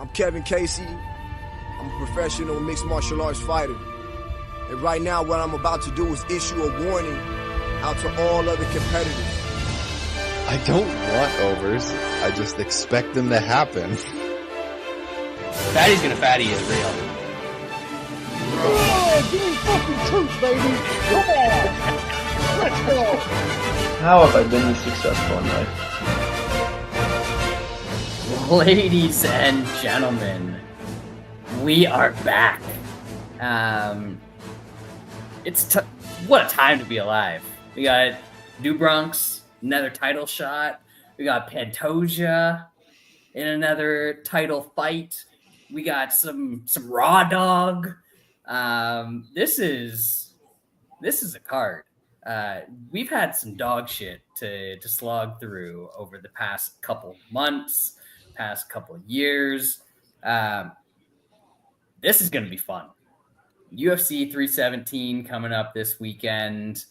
I'm Kevin Casey. I'm a professional mixed martial arts fighter. And right now, what I'm about to do is issue a warning out to all other competitors. I don't want overs. I just expect them to happen. Fatty's gonna fatty is real. Oh, give me fucking truth, baby! Come on! Let's go! How have I been this successful in life? Ladies and gentlemen, we are back. What a time to be alive. We got New Bronx, another title shot. We got Pantoja in another title fight. We got some Raw Dog. This is a card. We've had some dog shit to slog through over the past couple months, past couple years. This is going to be fun. UFC 317 coming up this weekend.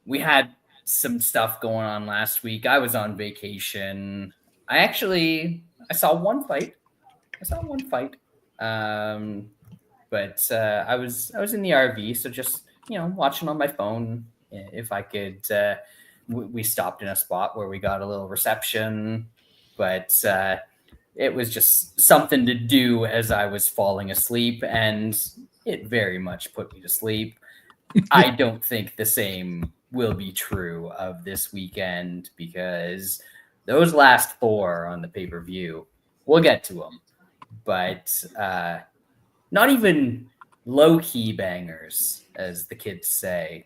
We had some stuff going on last week. I was on vacation. I saw one fight. But I was in the RV, so just, watching on my phone if I could. We stopped in a spot where we got a little reception, but it was just something to do as I was falling asleep, and it very much put me to sleep. I don't think the same will be true of this weekend, because those last four on the pay-per-view, we'll get to them, but not even low-key bangers, as the kids say.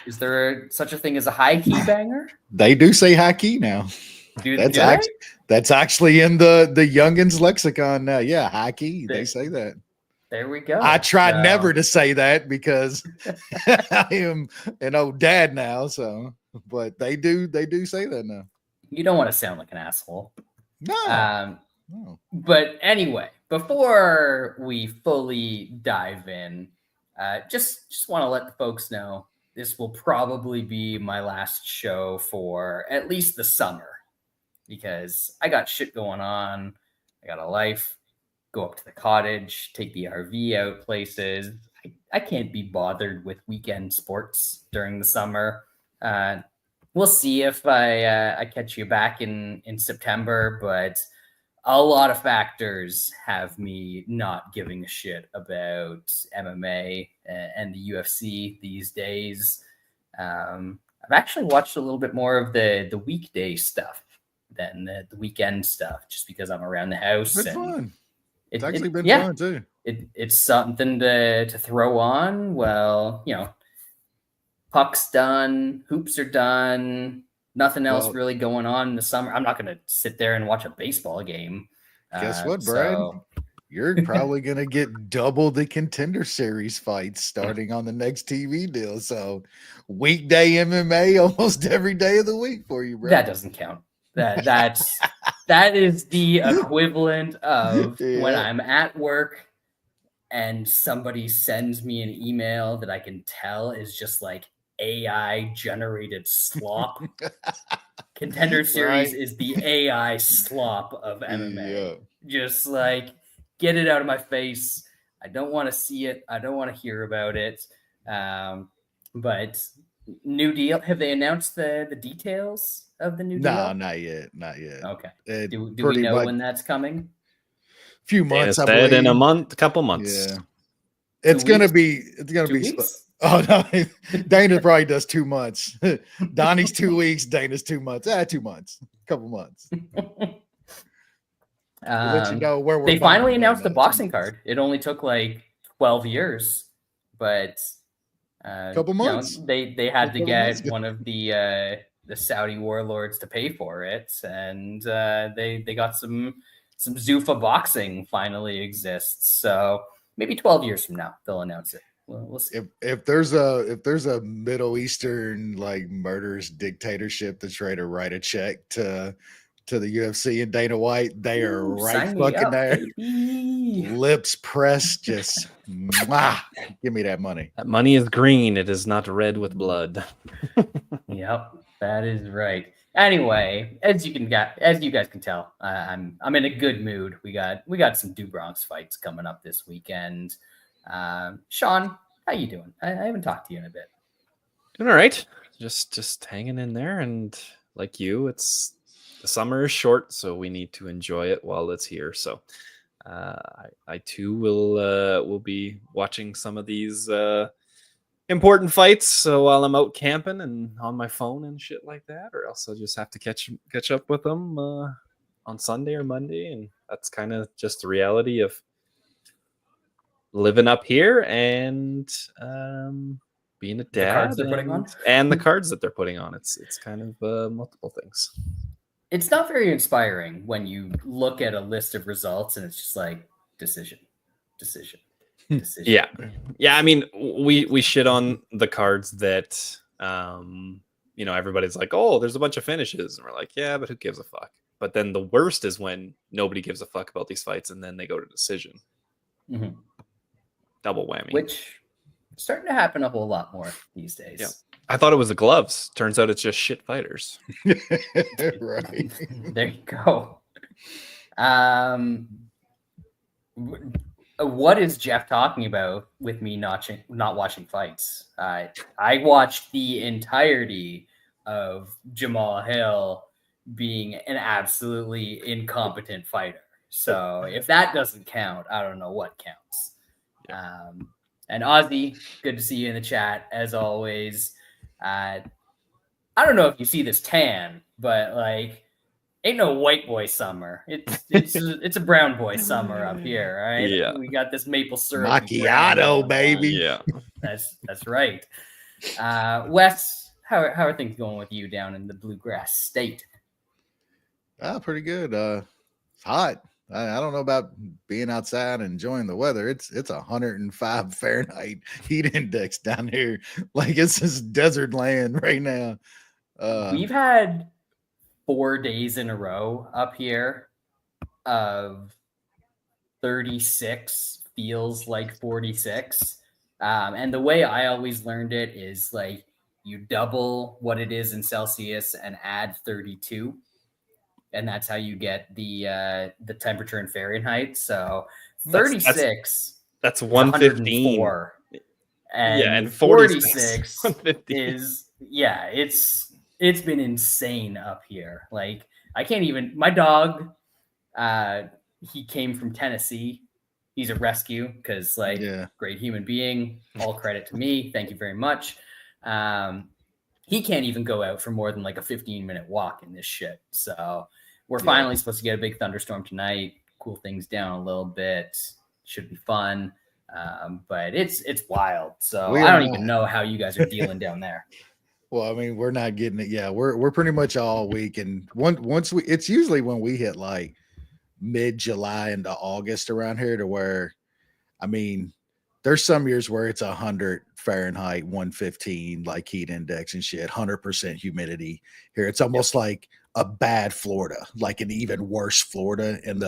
Is there such a thing as a high-key banger? They do say high key now. That's actually in the youngins lexicon now. Yeah, high key. They say that. There we go. I try never to say that because I am an old dad now. So, but they do say that now. You don't want to sound like an asshole. No. But anyway, before we fully dive in, just want to let the folks know this will probably be my last show for at least the summer, because I got shit going on. I got a life, go up to the cottage, take the RV out places. I can't be bothered with weekend sports during the summer. We'll see if I catch you back in September, but a lot of factors have me not giving a shit about MMA and the UFC these days. I've actually watched a little bit more of the weekday stuff than the weekend stuff, just because I'm around the house. It's fun. It's actually been fun too. It's something to throw on. Well, puck's done, hoops are done. Nothing else really going on in the summer. I'm not going to sit there and watch a baseball game. Guess what, Brad? You're probably going to get double the Contender Series fights starting on the next TV deal. So weekday MMA almost every day of the week for you, Brad. That doesn't count. That is the equivalent of when I'm at work and somebody sends me an email that I can tell is just like AI generated slop. Contender Series is the AI slop of MMA. Just like, get it out of my face. I don't want to see it. I don't want to hear about it. But new deal. Have they announced the details of the new deal? No, not yet. Okay. Do we know when that's coming? Few months. I said in a couple months. Yeah. It's gonna be. Oh no, Dana probably does 2 months. Donnie's 2 weeks. Dana's 2 months. 2 months. Couple months. Let you know where we're. They finally announced the boxing card. It only took like 12 years, but couple months. They had to get one of the Saudi warlords to pay for it, and they got some Zuffa boxing finally exists. So maybe 12 years from now they'll announce it. We'll see. If there's a Middle Eastern like murderous dictatorship that's ready to write a check to the UFC and Dana White, they are right fucking there. Baby. Lips pressed, just give me that money. That money is green. It is not red with blood. Yep, that is right. Anyway, as you guys can tell, I'm in a good mood. We got some Bronx fights coming up this weekend. Sean, how you doing? I haven't talked to you in a bit. Doing all right. Just hanging in there, and like you, it's the summer is short, so we need to enjoy it while it's here. So I too will be watching some of these important fights. So while I'm out camping and on my phone and shit like that, or else I'll just have to catch up with them on Sunday or Monday, and that's kind of just the reality of living up here and being a dad, the cards they're putting on, and the cards that they're putting on. It's kind of multiple things. It's not very inspiring when you look at a list of results and it's just like decision. Yeah. I mean, we shit on the cards that everybody's like, oh, there's a bunch of finishes, and we're like, yeah, but who gives a fuck? But then the worst is when nobody gives a fuck about these fights and then they go to decision. Mm-hmm. Double whammy, which is starting to happen a whole lot more these days. Yeah. I thought it was the gloves. Turns out it's just shit fighters. Right. There you go. What is Jeff talking about with me not watching fights? I watched the entirety of Jamal Hill being an absolutely incompetent fighter. So if that doesn't count, I don't know what counts. Yeah. And Ozzy, good to see you in the chat as always. I don't know if you see this tan, but like, ain't no white boy summer. It's a brown boy summer up here. All right. Yeah. We got this maple syrup macchiato, baby. Yeah. That's right. Wes, how are things going with you down in the Bluegrass State? Pretty good. It's hot. I don't know about being outside and enjoying the weather. It's 105 Fahrenheit heat index down here. Like it's this desert land right now. We've had 4 days in a row up here of 36 feels like 46. And the way I always learned it is like you double what it is in Celsius and add 32. And that's how you get the temperature in Fahrenheit. So 36. That's 115. And 46 is it's been insane up here. Like I can't even. My dog, he came from Tennessee. He's a rescue because great human being. All credit to me. Thank you very much. He can't even go out for more than like a 15-minute walk in this shit. So. We're finally supposed to get a big thunderstorm tonight, cool things down a little bit. Should be fun. But it's wild. So I don't even know how you guys are dealing down there. Well, I mean, we're not getting it. Yeah, we're pretty much all week. And once it's usually when we hit like mid-July into August around here to where, I mean, there's some years where it's 100 Fahrenheit, 115, like heat index and shit, 100% humidity. Here, it's almost like a bad Florida, like an even worse Florida. And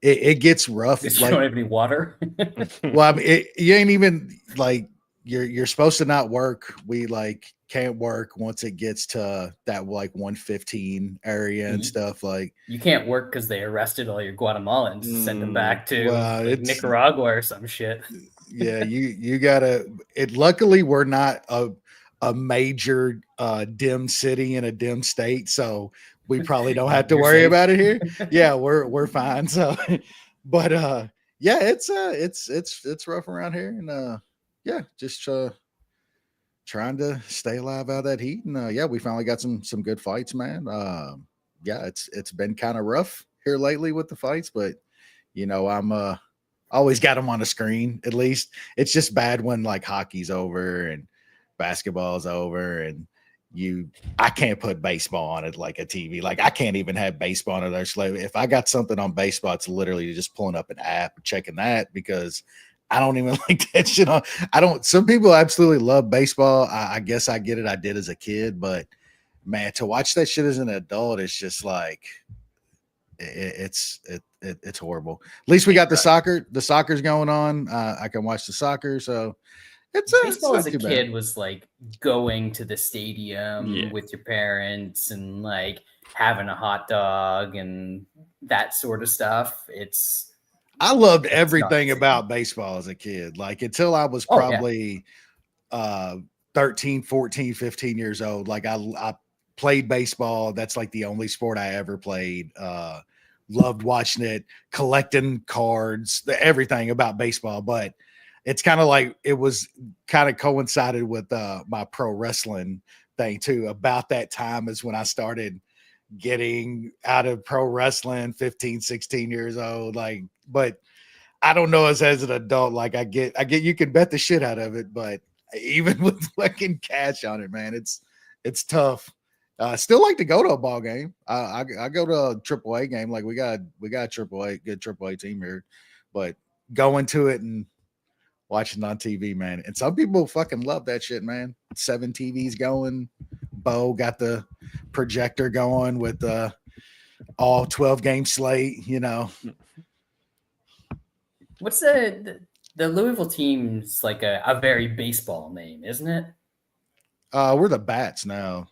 it gets rough. You don't have any water. Well, I mean, you ain't even like you're supposed to not work. We like can't work once it gets to that like 115 area and stuff. Like you can't work because they arrested all your Guatemalans, sent them back to Nicaragua or some shit. Yeah, you gotta. Luckily, we're not a major dim city in a dim state, so we probably don't have to worry about it here. Yeah, we're fine. So, but yeah, it's rough around here, and just trying to stay alive out of that heat. And we finally got some good fights, man. It's been kind of rough here lately with the fights, but I'm always got them on the screen. At least it's just bad when like hockey's over and basketball's over and I can't put baseball on it like a TV. Like I can't even have baseball on it. If I got something on baseball, it's literally just pulling up an app, checking that because I don't even like that shit on. Some people absolutely love baseball. I guess I get it. I did as a kid, but man, to watch that shit as an adult, it's just like, it's horrible. At least we got the soccer. The soccer's going on. I can watch the soccer. So Baseball as a kid was like going to the stadium with your parents and like having a hot dog and that sort of stuff. I loved everything about baseball as a kid. Like until I was probably 13, 14, 15 years old. Like I played baseball. That's like the only sport I ever played. Loved watching it, collecting cards, everything about baseball. But it's kind of like it was kind of coincided with my pro wrestling thing too. About that time is when I started getting out of pro wrestling, 15, 16 years old. Like, but I don't know as an adult, like I get, you can bet the shit out of it, but even with fucking cash on it, man, it's tough. Still like to go to a ball game. I go to a AAA game. Like we got good AAA team here, but going to it and watching on TV, man. And some people fucking love that shit, man. 7 TVs going. Bo got the projector going with all 12 game slate, you know. What's the Louisville team's like a very baseball name, isn't it? We're the Bats now.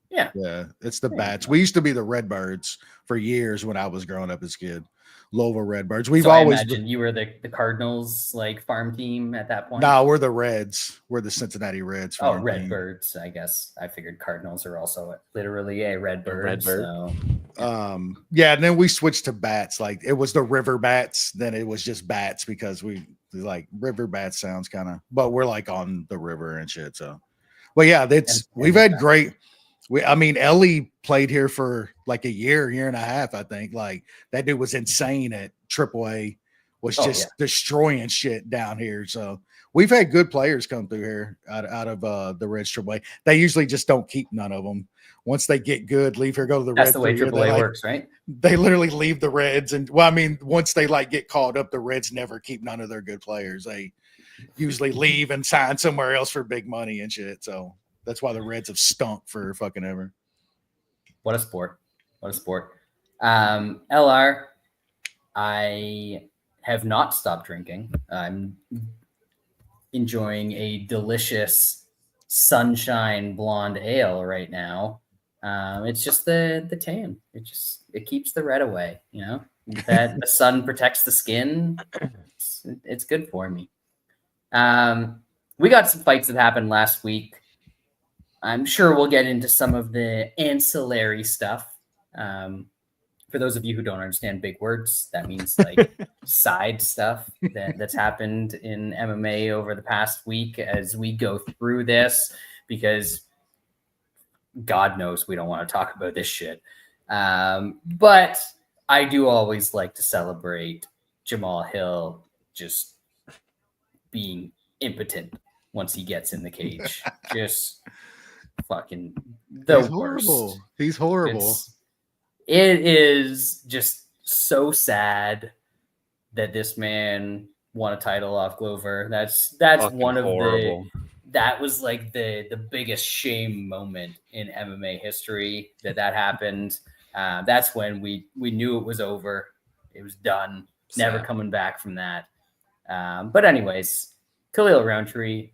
Yeah. Yeah, it's the Bats. We used to be the Redbirds for years when I was growing up as a kid. Louisville Redbirds. We've always been. You were the Cardinals like farm team at that point. No, we're the Reds. We're the Cincinnati Reds. Redbirds. I guess I figured Cardinals are also literally a Redbird. So. Yeah, and then we switched to Bats. Like it was the River Bats. Then it was just Bats because we like River Bats sounds kind of, but we're like on the river and shit. So, well, yeah, we've had great. Ellie played here for like a year and a half, I think. Like that dude was insane at AAA, was just destroying shit down here. So we've had good players come through here out of the Reds AAA. They usually just don't keep none of them. Once they get good, leave here, go to the Reds. That's the way AAA works, right? They literally leave the Reds. And once they like get called up, the Reds never keep none of their good players. They usually leave and sign somewhere else for big money and shit. So that's why the Reds have stunk for fucking ever. What a sport. LR, I have not stopped drinking. I'm enjoying a delicious sunshine blonde ale right now. It's just the tan. It keeps the red away, you know, that the sun protects the skin. It's good for me. We got some fights that happened last week. I'm sure we'll get into some of the ancillary stuff. For those of you who don't understand big words, that means like side stuff that's happened in MMA over the past week as we go through this, because God knows we don't want to talk about this shit. But I do always like to celebrate Jamal Hill just being impotent once he gets in the cage. Just fucking the worst. He's horrible. It is just so sad that this man won a title off Glover. That's one of that was like the biggest shame moment in MMA history that happened. That's when we knew it was over. It was done. Never coming back from that. But anyways, Khalil Rountree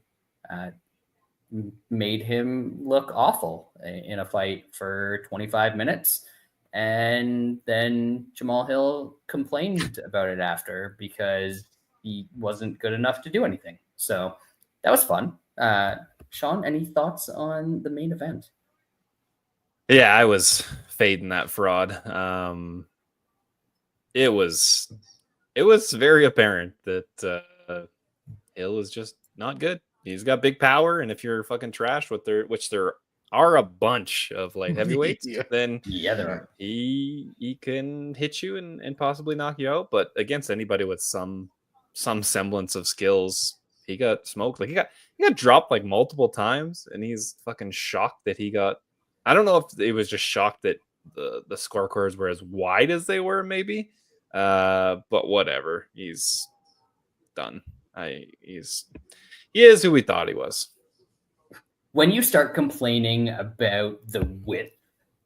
made him look awful in a fight for 25 minutes. And then Jamal Hill complained about it after because he wasn't good enough to do anything. So that was fun. Sean, any thoughts on the main event? Yeah, I was fading that fraud. It was very apparent that Hill is just not good. He's got big power, and if you're fucking trash, which there are a bunch of like heavyweights, then there are. He can hit you and possibly knock you out. But against anybody with some semblance of skills, he got smoked. Like he got dropped like multiple times, and he's fucking shocked that he got. I don't know if it was just shocked that the scorecards were as wide as they were, maybe. But whatever, he's done. He is who we thought he was. When you start complaining about the width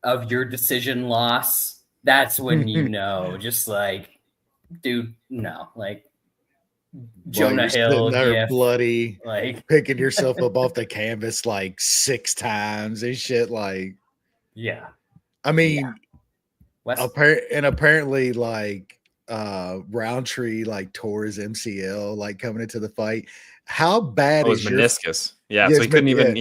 of your decision loss, that's when you know, just like, dude, no, like, Jonah you're Hill sitting there gif, bloody, like picking yourself up off the canvas like 6 times and shit. Like, yeah. I mean, Wes? apparently, like, Roundtree like tore his MCL like coming into the fight. How bad Oh, is his your meniscus? Yeah, Yes, so he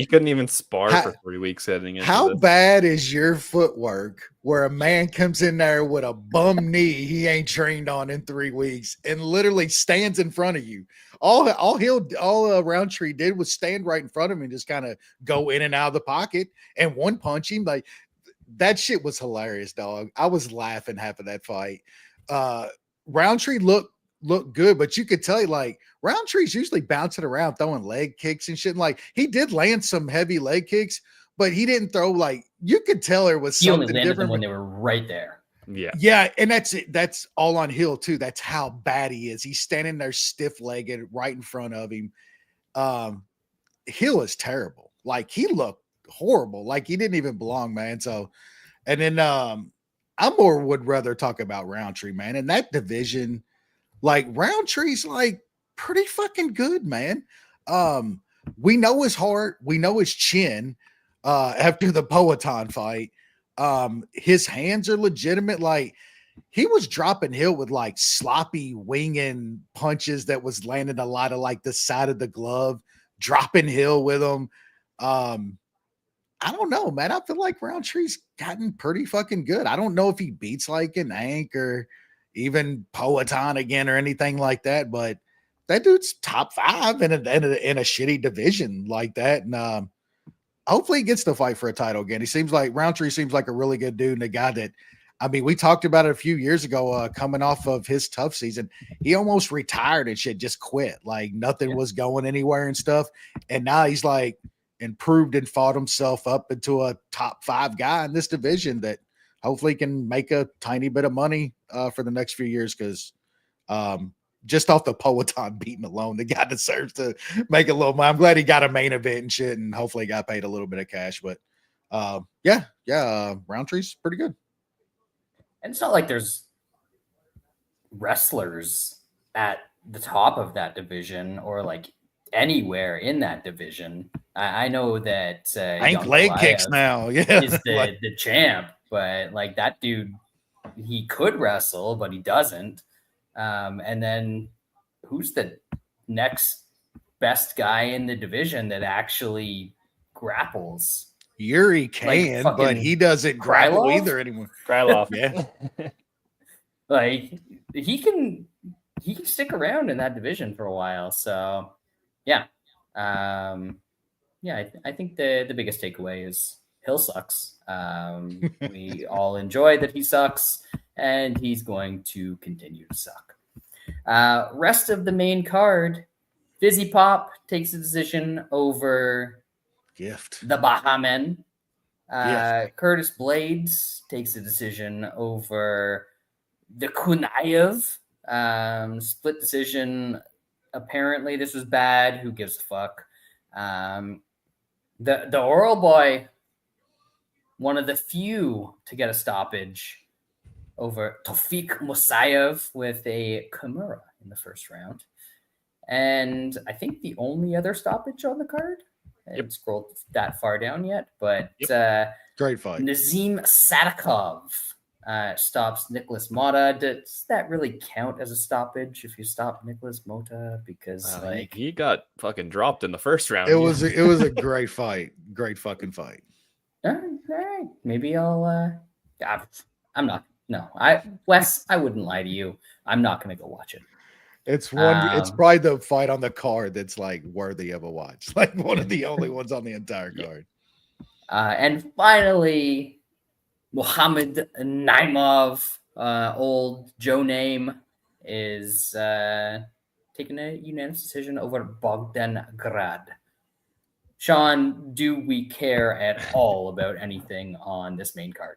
couldn't even spar How- for 3 weeks heading into how this. bad is your footwork where a man comes in there with a bum knee he ain't trained on in 3 weeks and literally stands in front of you? All Roundtree did was stand right in front of him and just kind of go in and out of the pocket and one punch him. Like, that shit was hilarious, dog. I was laughing half of that fight. Roundtree looked good, but you could tell like Roundtree's usually bouncing around throwing leg kicks and shit. And, like, he did land some heavy leg kicks, but he didn't throw, like, you could tell there was He only something landed them different when they were right there. Yeah, and that's it. That's all on Hill too. That's how bad he is. He's standing there stiff-legged right in front of him. Hill is terrible. Like, he looked horrible. Like, he didn't even belong, man. So, and then I more would rather talk about Roundtree, man. In that division, like, Roundtree's like pretty fucking good, man. We know his heart, we know his chin after the Poatan fight. His hands are legitimate. Like, he was dropping Hill with like sloppy winging punches that was landing a lot of like the side of the glove, dropping Hill with him. I don't know, man. I feel like Roundtree's gotten pretty fucking good. I don't know if he beats like an Ank or even Poatan again or anything like that, but that dude's top 5 in a shitty division like that. And hopefully he gets to fight for a title again. Roundtree seems like a really good dude and a guy that, I mean, we talked about it a few years ago, coming off of his tough season. He almost retired and shit, just quit. Like, nothing was going anywhere and stuff. And now he's like improved and fought himself up into a top 5 guy in this division that hopefully can make a tiny bit of money for the next few years. Cause just off the Poatan beating alone, the guy deserves to make a little money. I'm glad he got a main event and shit, and hopefully got paid a little bit of cash. But Roundtree's pretty good. And it's not like there's wrestlers at the top of that division or like anywhere in that division. I know that Ank leg kicks now, is the champ, but like, that dude, he could wrestle, but he doesn't. And then who's the next best guy in the division that actually grapples? Yuri can, like, but he doesn't grapple either anymore. Krylov, yeah. Like, he can stick around in that division for a while. So yeah. I think the biggest takeaway is Hill sucks. We all enjoy that he sucks, and he's going to continue to suck. Rest of the main card, Fizzy Pop takes a decision over Gift. the Bahamen. Curtis Blades takes a decision over the Kunaev. Split decision. Apparently this was bad. Who gives a fuck? The Oral Boy, one of the few to get a stoppage over Tofik Musayev with a Kimura in the first round. And I think the only other stoppage on the card. I haven't scrolled that far down yet, but great fight. Nazim Sadikov stops Nicholas Mota. Does that really count as a stoppage if you stop Nicholas Mota? Because he got fucking dropped in the first round. It was a great fight. Great fucking fight. All right. Maybe I'll I'm not. No, Wes, I wouldn't lie to you. I'm not going to go watch it. It's it's probably the fight on the card that's like worthy of a watch. Like, one of the only ones on the entire card. And finally, Muhammad Naimov, old Joe Name, is taking a unanimous decision over Bogdan Grad. Sean, do we care at all about anything on this main card?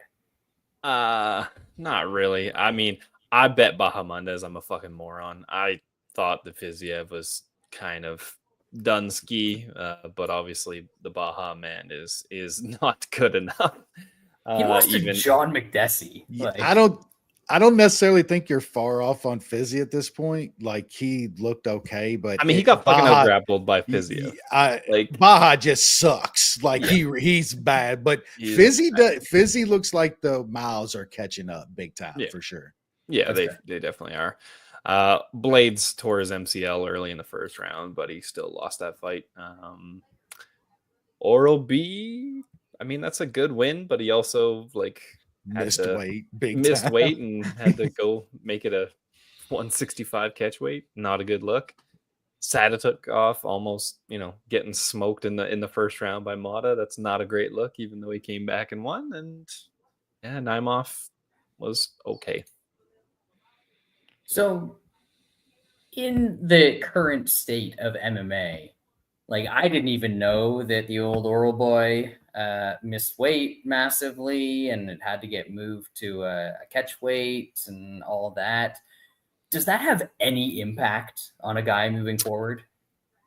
Not really. I mean, I bet Bahamondes. I'm a fucking moron. I thought the Fiziev was kind of Dunsky, but obviously the Baha man is not good enough. He lost to John McDessie. Like, I don't necessarily think you're far off on Fizzy at this point. Like he looked okay, but I mean, he got fucking out grappled by Fizzy. Like Baja just sucks. Like he's bad, but Fizzy looks like the miles are catching up big time for sure. Yeah, they definitely are. Blades tore his MCL early in the first round, but he still lost that fight. Oral B, I mean, that's a good win, but he also missed weight and had to go make it a 165 catch weight. Not a good look. Sada took off almost, getting smoked in the first round by Mata. That's not a great look, even though he came back and won. And Naimov was okay. So, in the current state of MMA, I didn't even know that the old Oral Boy missed weight massively and it had to get moved to a catch weight and all of that. Does that have any impact on a guy moving forward?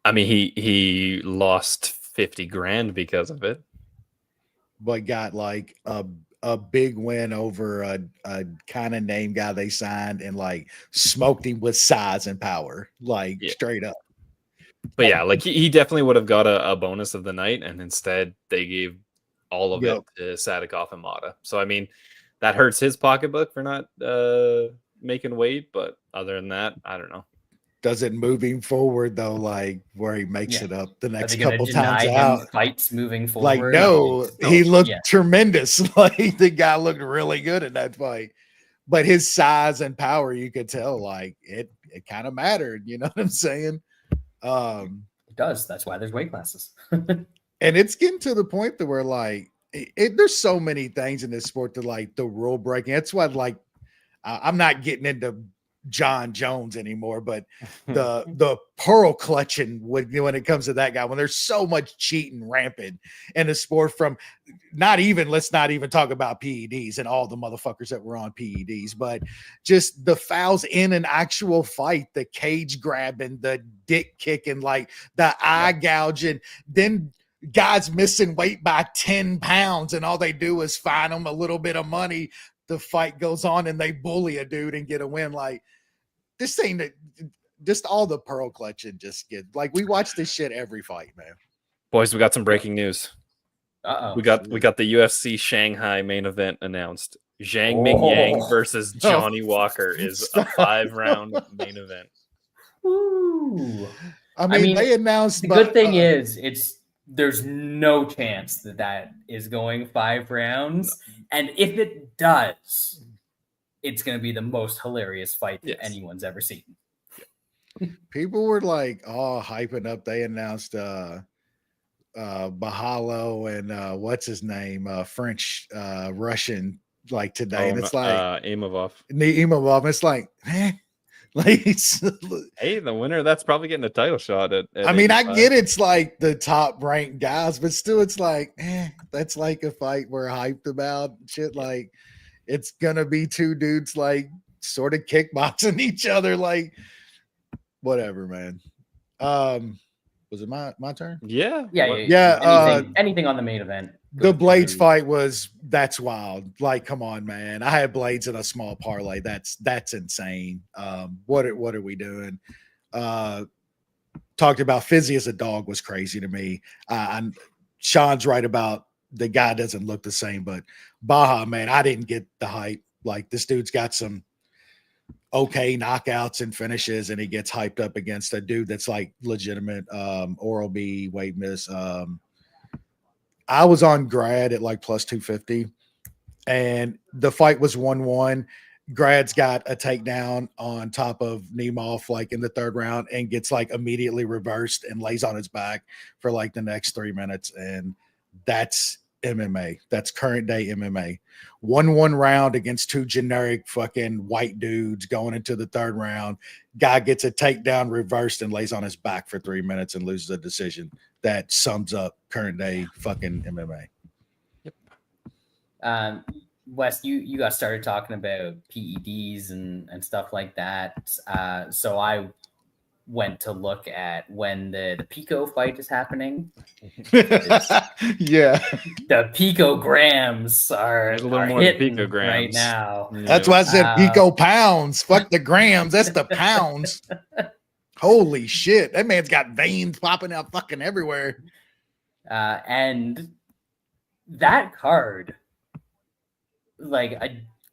I mean, he lost 50 grand because of it, but got a big win over a kind of name guy they signed and smoked him with size and power, straight up. But yeah, he definitely would have got a bonus of the night, and instead they gave all of it to Sadikov and Mata. So I mean, that hurts his pocketbook for not making weight, but other than that, I don't know. Does it moving forward though, where he makes it up the next couple times out? Fights moving forward. No, he looked tremendous. The guy looked really good in that fight. But his size and power, you could tell, it kind of mattered. You know what I'm saying? It does. That's why there's weight classes. And it's getting to the point that where there's so many things in this sport that the rule breaking. That's why I'm not getting into Jon Jones anymore, but the pearl clutching when it comes to that guy, when there's so much cheating rampant in the sport, from let's not even talk about PEDs and all the motherfuckers that were on PEDs, but just the fouls in an actual fight, the cage grabbing, the dick kicking, the eye gouging, then guys missing weight by 10 pounds and all they do is fine them a little bit of money. The fight goes on and they bully a dude and get a win. This thing that just all the pearl clutching just get we watch this shit every fight, man. Boys, we got some breaking news. We got the UFC Shanghai main event announced. Zhang Mingyang versus Johnny Walker is a 5-round main event. Ooh. I mean, they announced the good thing is there's no chance that is going 5 rounds. And if it does, it's going to be the most hilarious fight that anyone's ever seen. People were all hyping up. They announced Bahalo and what's his name? French, Russian, today. And it's Imavov. Imavov. It's man. Hey, the winner that's probably getting a title shot at I mean, 85. I get it's the top ranked guys, but still it's that's a fight we're hyped about. Shit, it's gonna be two dudes sort of kickboxing each other, whatever, man. Was it my turn? Yeah. Anything on the main event. The Blades fight that's wild. Come on, man. I had Blades in a small parlay. That's insane. What are we doing? Talked about Fizzy as a dog was crazy to me. Sean's right about the guy doesn't look the same, but Baja, man, I didn't get the hype. This dude's got some okay knockouts and finishes, and he gets hyped up against a dude that's legitimate Oral B weight miss. I was on Grad at plus 250, and the fight was 1-1. Grad's got a takedown on top of Nemov in the 3rd round and gets immediately reversed and lays on his back for the next 3 minutes. And that's MMA. That's current day MMA. 1-1 round against 2 generic fucking white dudes going into the 3rd round. Guy gets a takedown, reversed, and lays on his back for 3 minutes and loses a decision. That sums up current day fucking MMA. Yep. Wes, you got started talking about PEDs and stuff like that. So I went to look at when the Pico fight is happening. Yeah. The picograms are There's a little more hitting than picograms right now. That's why I said pico pounds. Fuck the grams. That's the pounds. Holy shit. That man's got veins popping out fucking everywhere. And that card, like,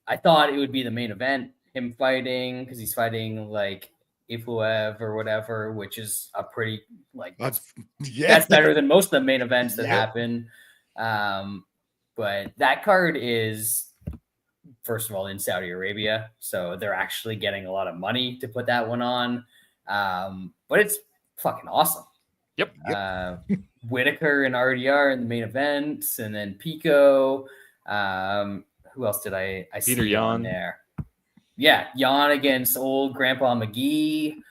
I thought it would be the main event, him fighting, because he's fighting like Ifluev or whatever, which is a pretty, like, that's better than most of the main events that happen. But that card is, first of all, in Saudi Arabia, so they're actually getting a lot of money to put that one on. But it's fucking awesome. Yep. Whitaker and RDR in the main events, and then Pico. Who else did I Peter see on Yan there? Yeah, Yan against old Grandpa McGee.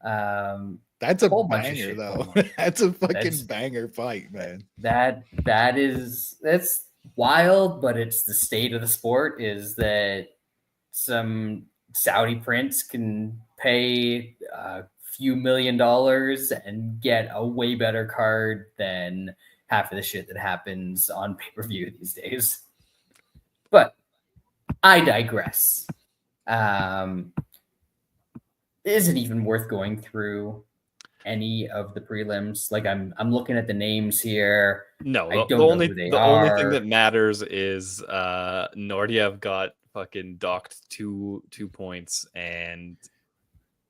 That's a banger, though. That's a fucking banger fight, man. That's wild, but it's the state of the sport is that some Saudi prince can pay a few $1 million and get a way better card than half of the shit that happens on pay-per-view these days. But I digress. Is it even worth going through any of the prelims? Like, I'm looking at the names here. No, I don't the know only who they the are. only thing that matters is Nordiev got fucking docked two points, and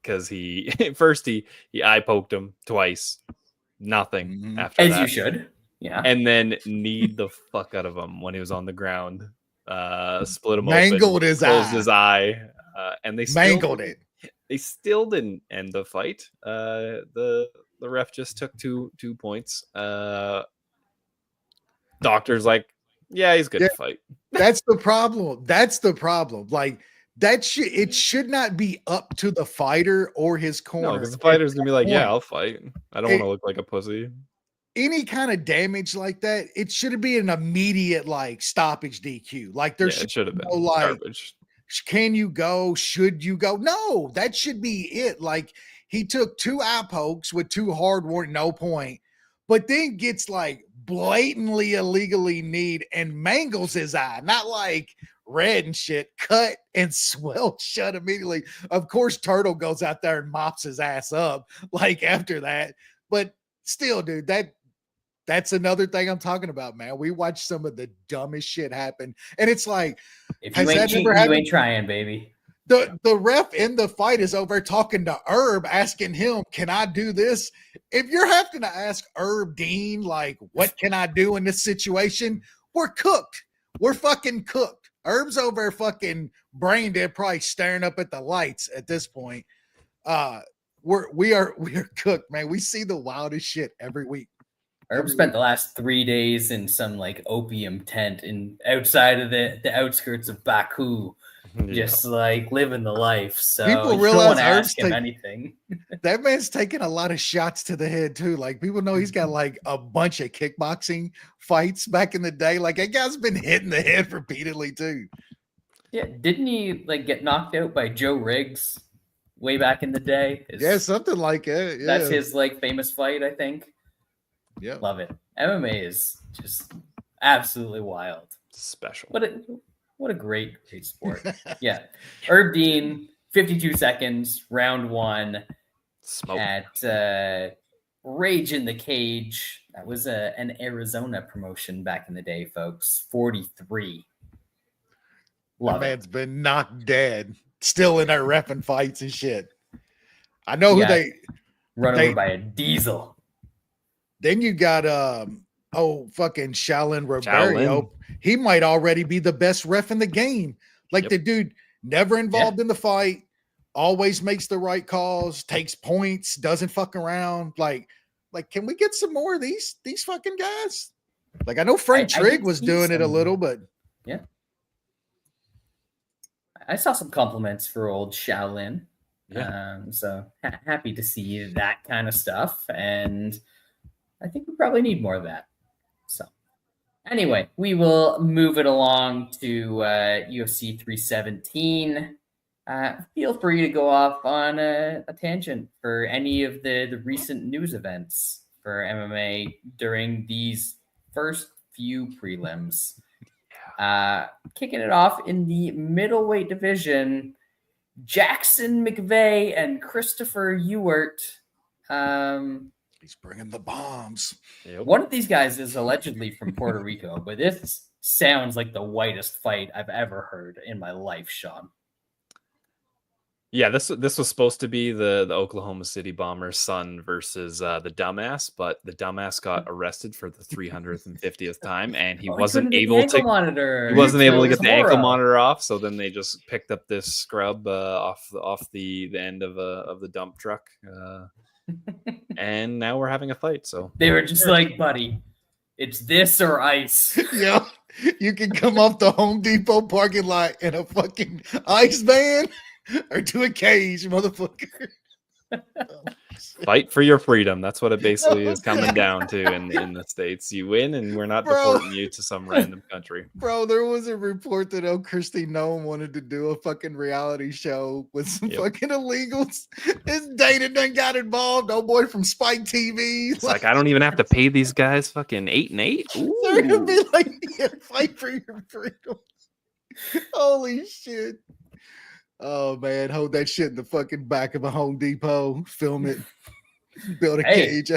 because he first he eye poked him twice, nothing after as that. You should, yeah, and then kneed the fuck out of him when he was on the ground. Split him mangled open, his closed eye. his eye, and they mangled it. They still didn't end the fight. The ref just took two points. Doctor's like, yeah, he's good to fight. That's the problem. Like, it should not be up to the fighter or his corner. No, because the fighter's gonna be like, yeah, I'll fight. I don't want to look like a pussy. Any kind of damage like that, it should be an immediate like stoppage DQ. Like there should have been no, like garbage. Can you go? Should you go? No, that should be it. Like, he took 2 eye pokes with 2 hard warning, no point, but then gets like blatantly illegally kneed and mangles his eye, not like red and shit, cut and swelled shut immediately. Of course, Turtle goes out there and mops his ass up like after that, but still, dude, that's another thing I'm talking about, man. We watch some of the dumbest shit happen, and it's like, if you ain't cheating, you ain't trying, baby. The ref in the fight is over talking to Herb, asking him, "Can I do this?" If you're having to ask Herb Dean, like, "What can I do in this situation?" We're cooked. We're fucking cooked. Herb's over fucking brain dead, probably staring up at the lights at this point. We are cooked, man. We see the wildest shit every week. Herb spent the last 3 days in some like opium tent outside of the outskirts of Baku, just like living the life. So people you realize don't want to Herb's ask him anything. That man's taking a lot of shots to the head too. Like, people know he's got like a bunch of kickboxing fights back in the day. Like, that guy's been hitting the head repeatedly too. Yeah, didn't he like get knocked out by Joe Riggs way back in the day? Yeah, something like it. Yeah. That's his like famous fight, I think. Yeah, love it. MMA is just absolutely wild. Special. What a great sport. Yeah. Herb Dean, 52 seconds, round 1. Smoke. At Rage in the Cage. That was an Arizona promotion back in the day, folks. 43. That man's been knocked dead. Still in there repping fights and shit. I know who they run over by a diesel. Then you got fucking Shaolin Roberto. He might already be the best ref in the game. Like, the dude never involved in the fight, always makes the right calls, takes points, doesn't fuck around. Like, can we get some more of these fucking guys? Like, I know Frank Trigg was doing it a little, but yeah. I saw some compliments for old Shaolin. Yeah. So happy to see that kind of stuff, and I think we probably need more of that. So anyway, we will move it along to UFC 317. feel free to go off on a tangent for any of the recent news events for MMA during these first few prelims. Kicking it off in the middleweight division, Jackson McVeigh and Christopher Ewart. He's bringing the bombs. Yep. One of these guys is allegedly from Puerto Rico, but this sounds like the whitest fight I've ever heard in my life, Sean. Yeah, this was supposed to be the Oklahoma City Bombers' son versus the dumbass, but the dumbass got arrested for the 350th time, and he wasn't able to get the ankle monitor off. So then they just picked up this scrub off the end of the dump truck, and now we're having a fight. So they were just like, buddy, it's this or ice. Yeah, you can come off the Home Depot parking lot in a fucking ice van. Or to a cage, motherfucker. Fight for your freedom. That's what it basically is coming down to in the States. You win, and we're not deporting you to some random country. Bro, there was a report that Christy Noam wanted to do a fucking reality show with some fucking illegals. His data done got involved. Oh boy from Spike TV. It's like I don't even have to pay these guys fucking 8 and 8. They're gonna be like, yeah, fight for your freedom. Holy shit. Oh man, hold that shit in the fucking back of a Home Depot, film it, build a cage.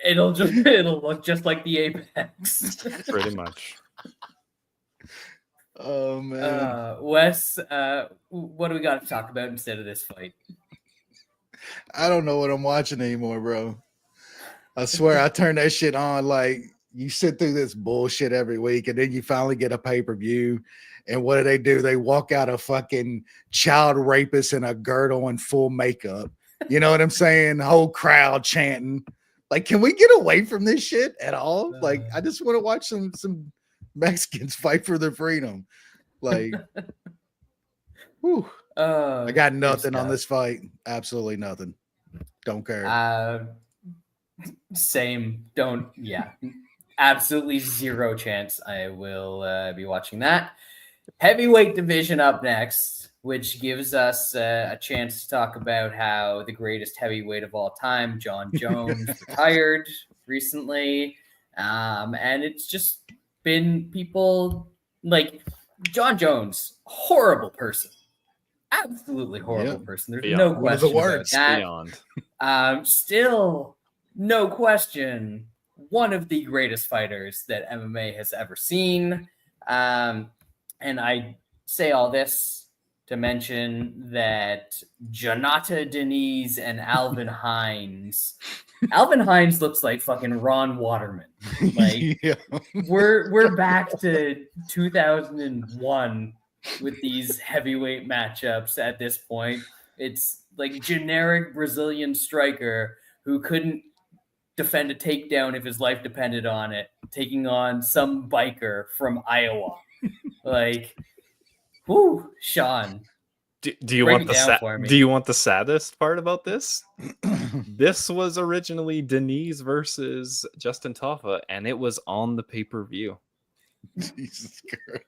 It'll look just like the Apex. Pretty much. Oh man. Wes, what do we got to talk about instead of this fight? I don't know what I'm watching anymore, bro. I swear I turn that shit on like you sit through this bullshit every week and then you finally get a pay-per-view. And what do? They walk out a fucking child rapist in a girdle and full makeup. You know what I'm saying? The whole crowd chanting. Like, can we get away from this shit at all? Like, I just want to watch some Mexicans fight for their freedom. Like, whew. I got nothing on this fight. Absolutely nothing. Don't care. Same. Don't. Yeah. Absolutely zero chance I will be watching that. Heavyweight division up next, which gives us a chance to talk about how the greatest heavyweight of all time, Jon Jones, retired recently. And it's just been people like Jon Jones, horrible person. Absolutely horrible person. There's no question about that. Still, no question, one of the greatest fighters that MMA has ever seen. And I say all this to mention that Jonata Denise and Alvin Hines. Alvin Hines looks like fucking Ron Waterman. Like we're back to 2001 with these heavyweight matchups at this point. It's like generic Brazilian striker who couldn't defend a takedown if his life depended on it, taking on some biker from Iowa. Like, whoo, Sean. Do you want the saddest part about this? This was originally Denise versus Justin Toffa, and it was on the pay-per-view. Jesus Christ.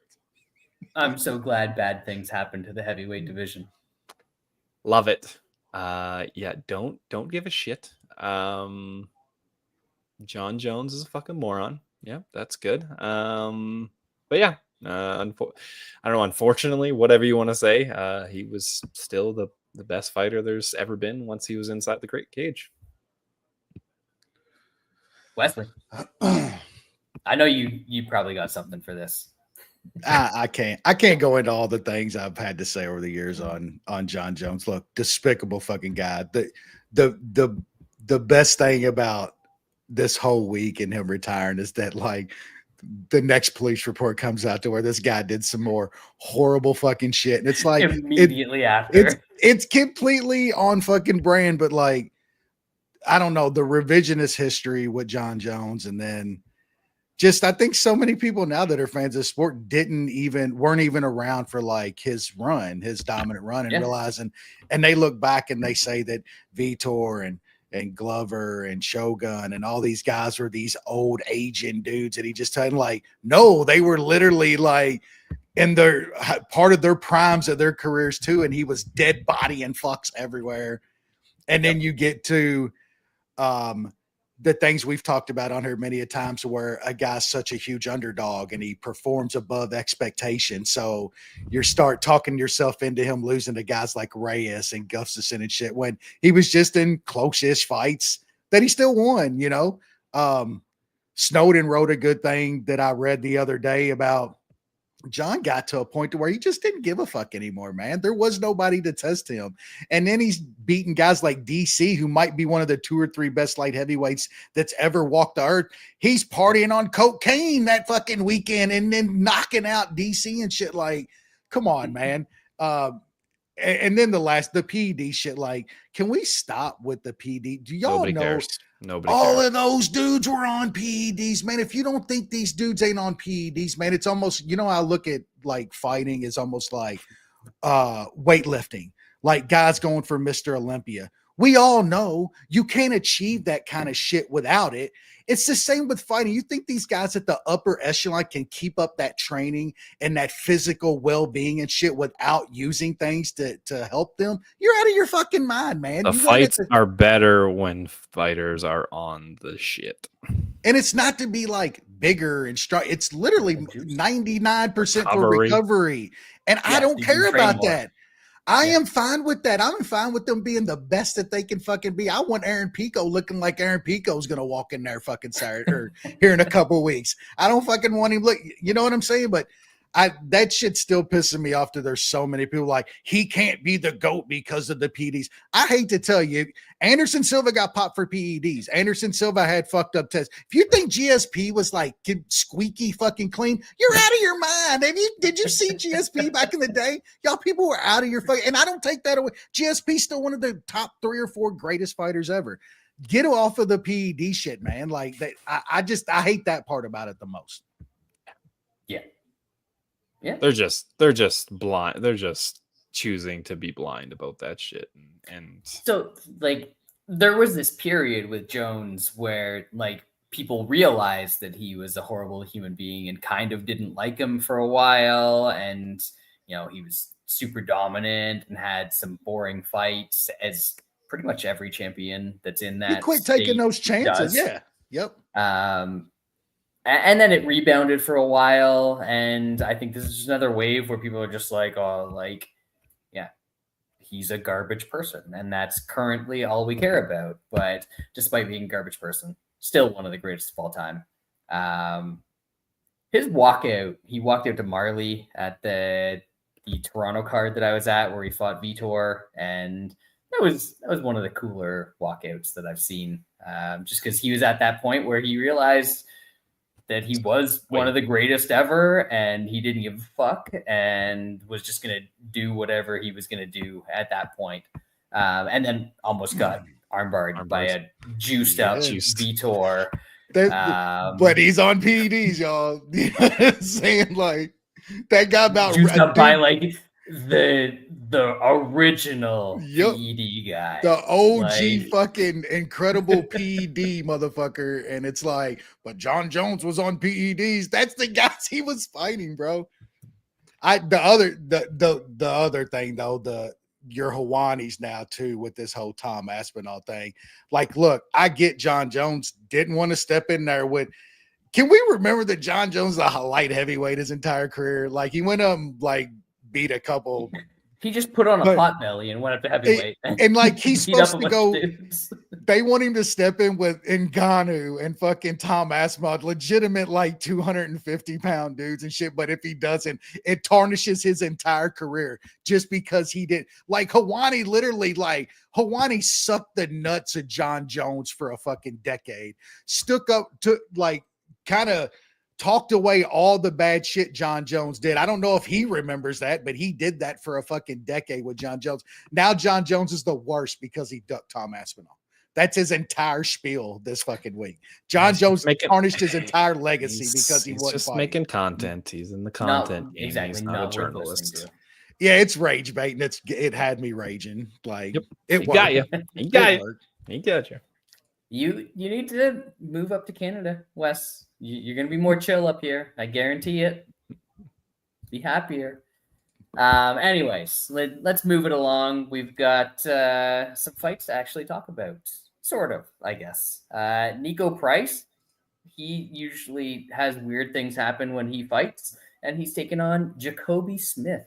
I'm so glad bad things happen to the heavyweight division. Love it. Yeah, don't give a shit. Jon Jones is a fucking moron. Yeah, that's good. But yeah. I don't know. Unfortunately, whatever you want to say, he was still the best fighter there's ever been once he was inside the great cage. Wesley, I know you probably got something for this. I can't go into all the things I've had to say over the years on Jon Jones. Look, despicable fucking guy. The best thing about this whole week and him retiring is that like the next police report comes out to where this guy did some more horrible fucking shit. And it's like immediately after it's completely on fucking brand, but like, I don't know, the revisionist history with Jon Jones. And then just, I think so many people now that are fans of sport weren't even around for like his dominant run and realizing, and they look back and they say that Vitor and Glover and Shogun and all these guys were these old Asian dudes. And he just had like, no, they were literally like in their part of their primes of their careers too. And he was dead body and fucks everywhere. And then you get to the things we've talked about on here many a times where a guy's such a huge underdog and he performs above expectation. So you start talking yourself into him losing to guys like Reyes and Gustafsson and shit when he was just in close-ish fights that he still won, you know. Snowden wrote a good thing that I read the other day about Jon got to a point to where he just didn't give a fuck anymore, man. There was nobody to test him. And then he's beating guys like DC, who might be one of the 2 or 3 best light heavyweights that's ever walked the earth. He's partying on cocaine that fucking weekend and then knocking out DC and shit. Like, come on, man. And then the PED shit, like, can we stop with the PED? Do y'all Nobody know cares. Nobody all cares. of those dudes were on PEDs, man? If you don't think these dudes ain't on PEDs, man, it's almost, you know, I look at like fighting is almost like weightlifting, like guys going for Mr. Olympia. We all know you can't achieve that kind of shit without it. It's the same with fighting. You think these guys at the upper echelon can keep up that training and that physical well-being and shit without using things to help them? You're out of your fucking mind, man. The fights are better when fighters are on the shit. And it's not to be like bigger and strong. It's literally 99% for recovery. And I don't care about that. I am fine with that. I'm fine with them being the best that they can fucking be. I want Aaron Pico looking like Aaron Pico's going to walk in there fucking Saturday or here in a couple of weeks. I don't fucking want him look, you know what I'm saying? But that shit's still pissing me off that there's so many people like he can't be the GOAT because of the PEDs. I hate to tell you, Anderson Silva got popped for PEDs. Anderson Silva had fucked up tests. If you think GSP was like squeaky fucking clean, you're out of your mind. Did you see GSP back in the day? Y'all people were out of your fucking, and I don't take that away. GSP's still one of the top 3 or 4 greatest fighters ever. Get off of the PED shit, man. Like that, I hate that part about it the most. Yeah. Yeah, they're just blind. They're just choosing to be blind about that shit. And so like there was this period with Jones where like people realized that he was a horrible human being and kind of didn't like him for a while. And, you know, he was super dominant and had some boring fights, as pretty much every champion that's in that. You quit taking those chances. Does. Yeah. Yep. And then it rebounded for a while. And I think this is just another wave where people are just like, oh, like, yeah, he's a garbage person. And that's currently all we care about. But despite being a garbage person, still one of the greatest of all time. His walkout, he walked out to Marley at the Toronto card that I was at where he fought Vitor. And that was one of the cooler walkouts that I've seen. Just because he was at that point where he realized that he was one of the greatest ever and he didn't give a fuck and was just going to do whatever he was going to do at that point. And then almost got armbarred by a juiced up Vitor. But he's on PEDs, y'all. You know what I'm saying? Like that guy about juiced up by like the original PED guy, the OG like, fucking incredible PED motherfucker. And it's like, but Jon Jones was on PEDs. That's the guys he was fighting, bro. The other thing though, your Hawani's now too with this whole Tom Aspinall thing. Like, look, I get Jon Jones didn't want to step in there with. Can we remember that Jon Jones is a light heavyweight his entire career? Like he went up like beat a couple. He just put on a pot belly and went up to heavyweight. And like he's supposed to go. They want him to step in with Ngannou and fucking Tom Aspinall, legitimate like 250-pound dudes and shit. But if he doesn't, it tarnishes his entire career just because he did. Like Hawani literally, like Hawani sucked the nuts of Jon Jones for a fucking decade. Stuck up to like kind of talked away all the bad shit Jon Jones did. I don't know if he remembers that, but he did that for a fucking decade with Jon Jones. Now Jon Jones is the worst because he ducked Tom Aspinall. That's his entire spiel this fucking week. Jon Jones tarnished his entire legacy because he wasn't just fighting. making content. He's in the content. Exactly. He's not a journalist. Yeah, it's rage bait, and it had me raging. Like it got you. It worked. He got you. You need to move up to Canada, Wes. You're going to be more chill up here. I guarantee it. Be happier. Anyways, let's move it along. We've got some fights to actually talk about. Sort of, I guess. Niko Price, he usually has weird things happen when he fights, and he's taken on Jacoby Smith,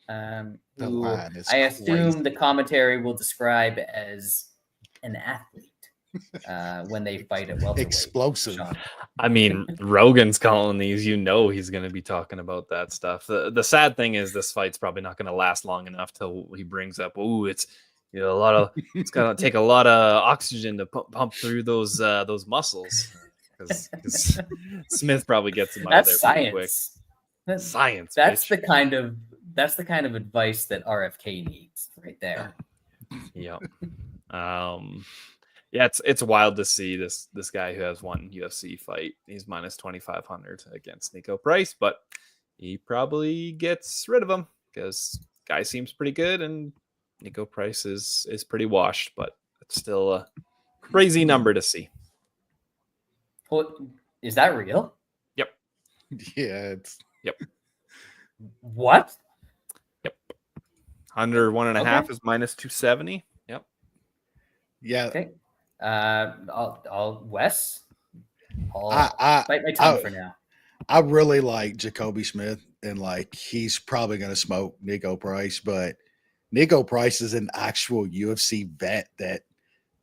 who I assume the commentary will describe as an athlete when they fight at welterweight. Explosive. Sean. I mean, Rogan's calling these. You know he's going to be talking about that stuff. The sad thing is this fight's probably not going to last long enough till he brings up, it's a lot of, it's got to take a lot of oxygen to pump through those muscles. Because Smith probably gets him out of there pretty quick. That's science. That's the kind of advice that RFK needs right there. Yeah. Yeah, it's wild to see this guy who has one UFC fight. He's minus 2,500 against Niko Price, but he probably gets rid of him because guy seems pretty good and Niko Price is pretty washed, but it's still a crazy number to see. Well, is that real? Yep. Yeah, Yep. What? Yep. Under 1.5 is minus 270. Yep. Yeah. Okay. I'll Wes. I'll bite my tongue for now. I really like Jacoby Smith, and like he's probably going to smoke Niko Price, but Niko Price is an actual UFC vet that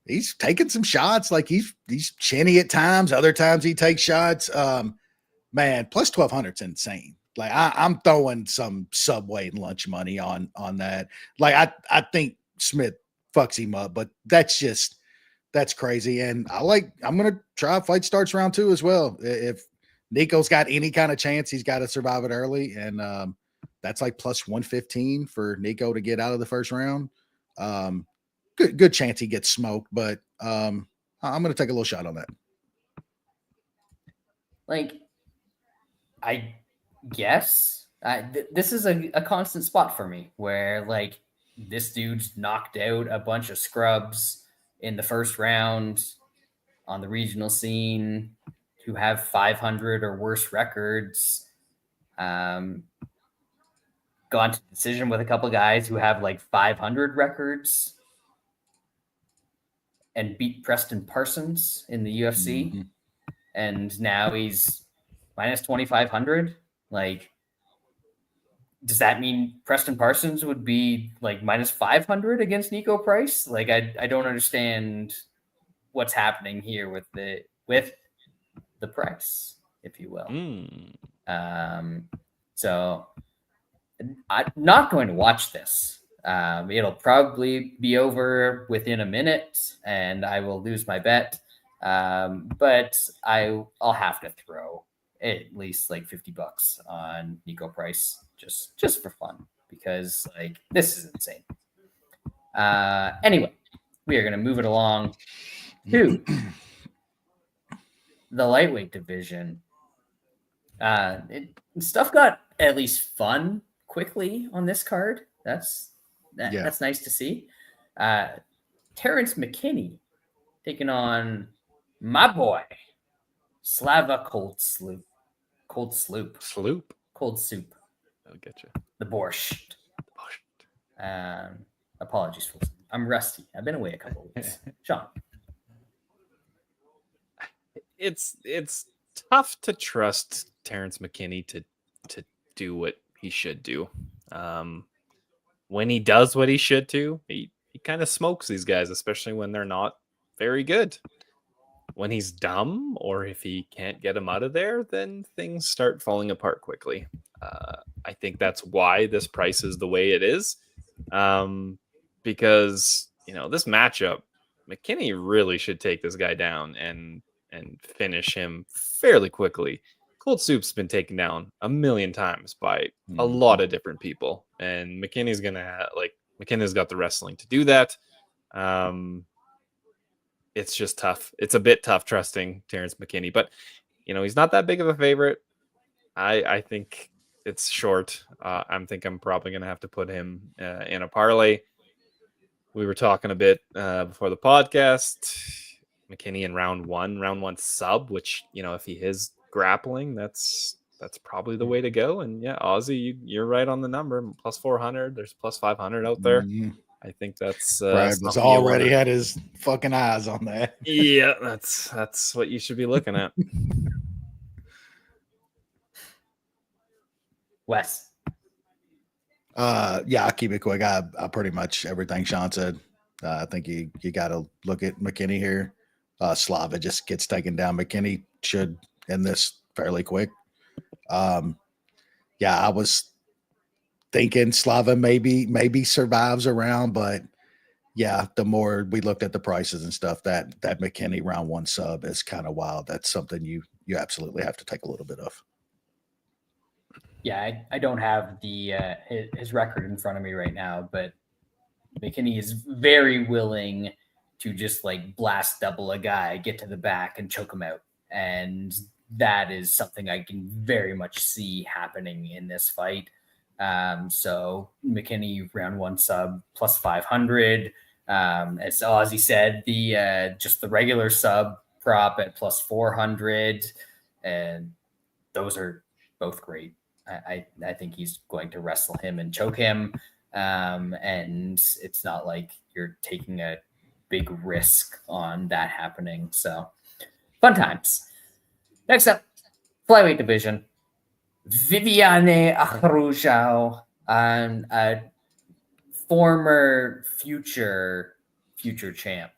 he's taking some shots. Like he's chinny at times. Other times he takes shots. Man, plus 1,200 is insane. Like I'm throwing some Subway and lunch money on that. Like I think Smith fucks him up, but that's crazy. And I'm going to try fight starts round 2 as well. If Niko's got any kind of chance, he's got to survive it early. And that's like plus 115 for Niko to get out of the first round. Good chance he gets smoked, but I'm going to take a little shot on that. Like, I guess this is a constant spot for me where like this dude's knocked out a bunch of scrubs in the first round on the regional scene who have 500 or worse records. Gone to decision with a couple of guys who have like 500 records and beat Preston Parsons in the UFC. Mm-hmm. And now he's minus 2,500. Like, does that mean Preston Parsons would be like minus 500 against Niko Price? Like, I don't understand what's happening here with the price, if you will. So I'm not going to watch this. It'll probably be over within a minute and I will lose my bet. But I'll have to throw at least like $50 on Niko Price just for fun because like this is insane. Anyway, we are going to move it along to the lightweight division. Stuff got at least fun quickly on this card. That's nice to see. Terence McKinnis taking on my boy Slava Cold Soup. I'll get you. The borscht. Apologies, folks. I'm rusty. I've been away a couple of weeks. Sean. It's tough to trust Terence McKinnis to do what he should do. When he does what he should do, he kind of smokes these guys, especially when they're not very good. When he's dumb or if he can't get him out of there, then things start falling apart quickly. I think that's why this price is the way it is. Because, this matchup, McKinnis really should take this guy down and finish him fairly quickly. Cold Soup's been taken down a million times by a lot of different people. And McKinnis McKinnis got the wrestling to do that. It's just tough. It's a bit tough trusting Terence McKinnis, but he's not that big of a favorite. I think it's short. I'm probably going to have to put him in a parlay. we were talking a bit before the podcast. McKinney in round one sub, which, you know, if he is grappling, that's probably the way to go. And yeah, Aussie, you're right on the number. Plus 400. There's plus 500 out there. Mm-hmm. I think that's Brad was already had his fucking eyes on that. Yeah, that's what you should be looking at. Wes. Yeah, I'll keep it quick. I pretty much everything Sean said. I think you got to look at McKinney here. Slava just gets taken down. McKinney should end this fairly quick. Yeah, I was thinking Slava maybe survives around, but yeah, the more we looked at the prices and stuff, that McKinney round one sub is kind of wild. That's something you absolutely have to take a little bit of. Yeah, I don't have the his record in front of me right now, but McKinney is very willing to just like blast double a guy, get to the back, and choke him out. And that is something I can very much see happening in this fight. So McKinney round one sub plus 500. As Ozzy said, the just the regular sub prop at plus 400, and those are both great. I think he's going to wrestle him and choke him. And it's not like you're taking a big risk on that happening. So fun times. Next up, flyweight division. Vivier Rujo, a former future champ,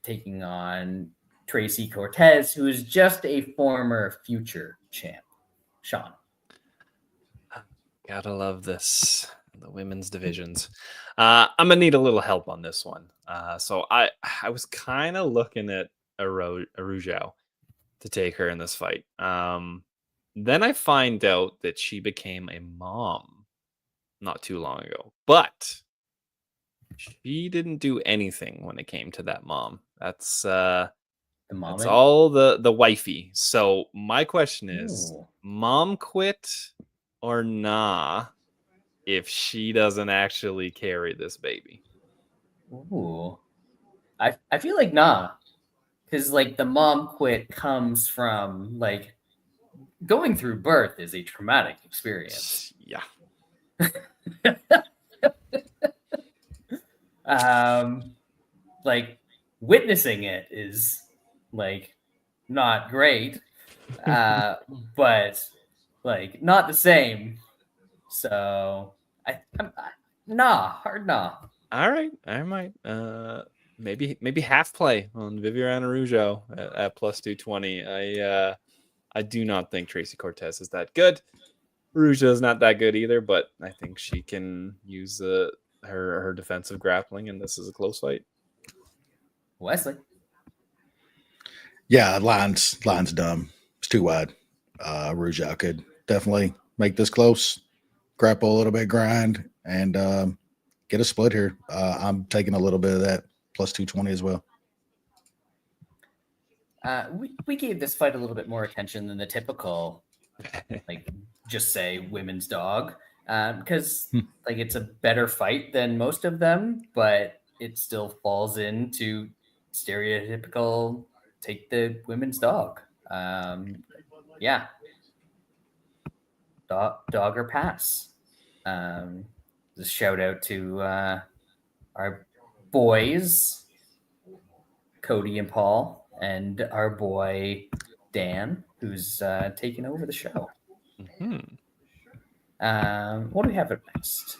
taking on Tracy Cortez, who is just a former future champ. Sean. Gotta love this. The women's divisions. I'm gonna need a little help on this one. So I was kind of looking at Rujo to take her in this fight. Then I find out that she became a mom not too long ago, but she didn't do anything when it came to that mom. That's all the wifey. So my question is, mom quit or nah? If she doesn't actually carry this baby. Ooh. I feel like nah. Because like the mom quit comes from like going through birth is a traumatic experience. Yeah. Like witnessing it is like not great. But like not the same. So hard nah. All right, I might maybe half play on Vivier Rujo at plus 220. I do not think Tracy Cortez is that good. Rujo is not that good either, but I think she can use her defensive grappling, and this is a close fight. Wesley. Yeah, line's dumb. It's too wide. Rujo could definitely make this close. Grapple a little bit, grind, and get a split here. I'm taking a little bit of that plus 220 as well. We gave this fight a little bit more attention than the typical, like just say women's dog, because like it's a better fight than most of them, but it still falls into stereotypical take the women's dog. Yeah. Dog or pass. Just shout out to our boys, Cody and Paul, and our boy Dan, who's taking over the show. Mm-hmm. What do we have up next?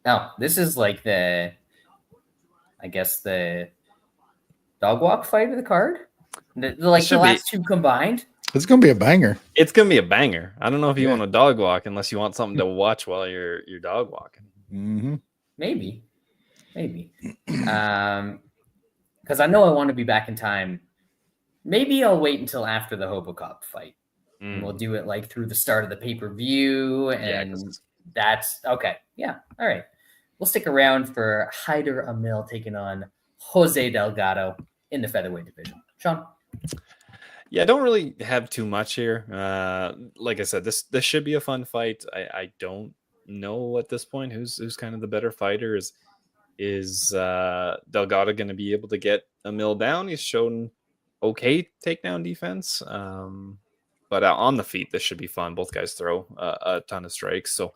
Oh, this is like the dog walk fight of the card. The last two combined. It's gonna be a banger. It's gonna be a banger. I don't know if you want a dog walk unless you want something to watch while you're dog walking. Mm-hmm. Maybe. Because I know I want to be back in time. Maybe I'll wait until after the Hoboc fight. And we'll do it like through the start of the pay-per-view, and that's okay. Yeah, all right. We'll stick around for Hyder Emil taking on Jose Delgado in the featherweight division. Sean. Yeah, I don't really have too much here. Like I said, this should be a fun fight. I don't know at this point who's kind of the better fighter. Is Delgado going to be able to get Emil down? He's shown okay takedown defense, but on the feet, this should be fun. Both guys throw a ton of strikes, so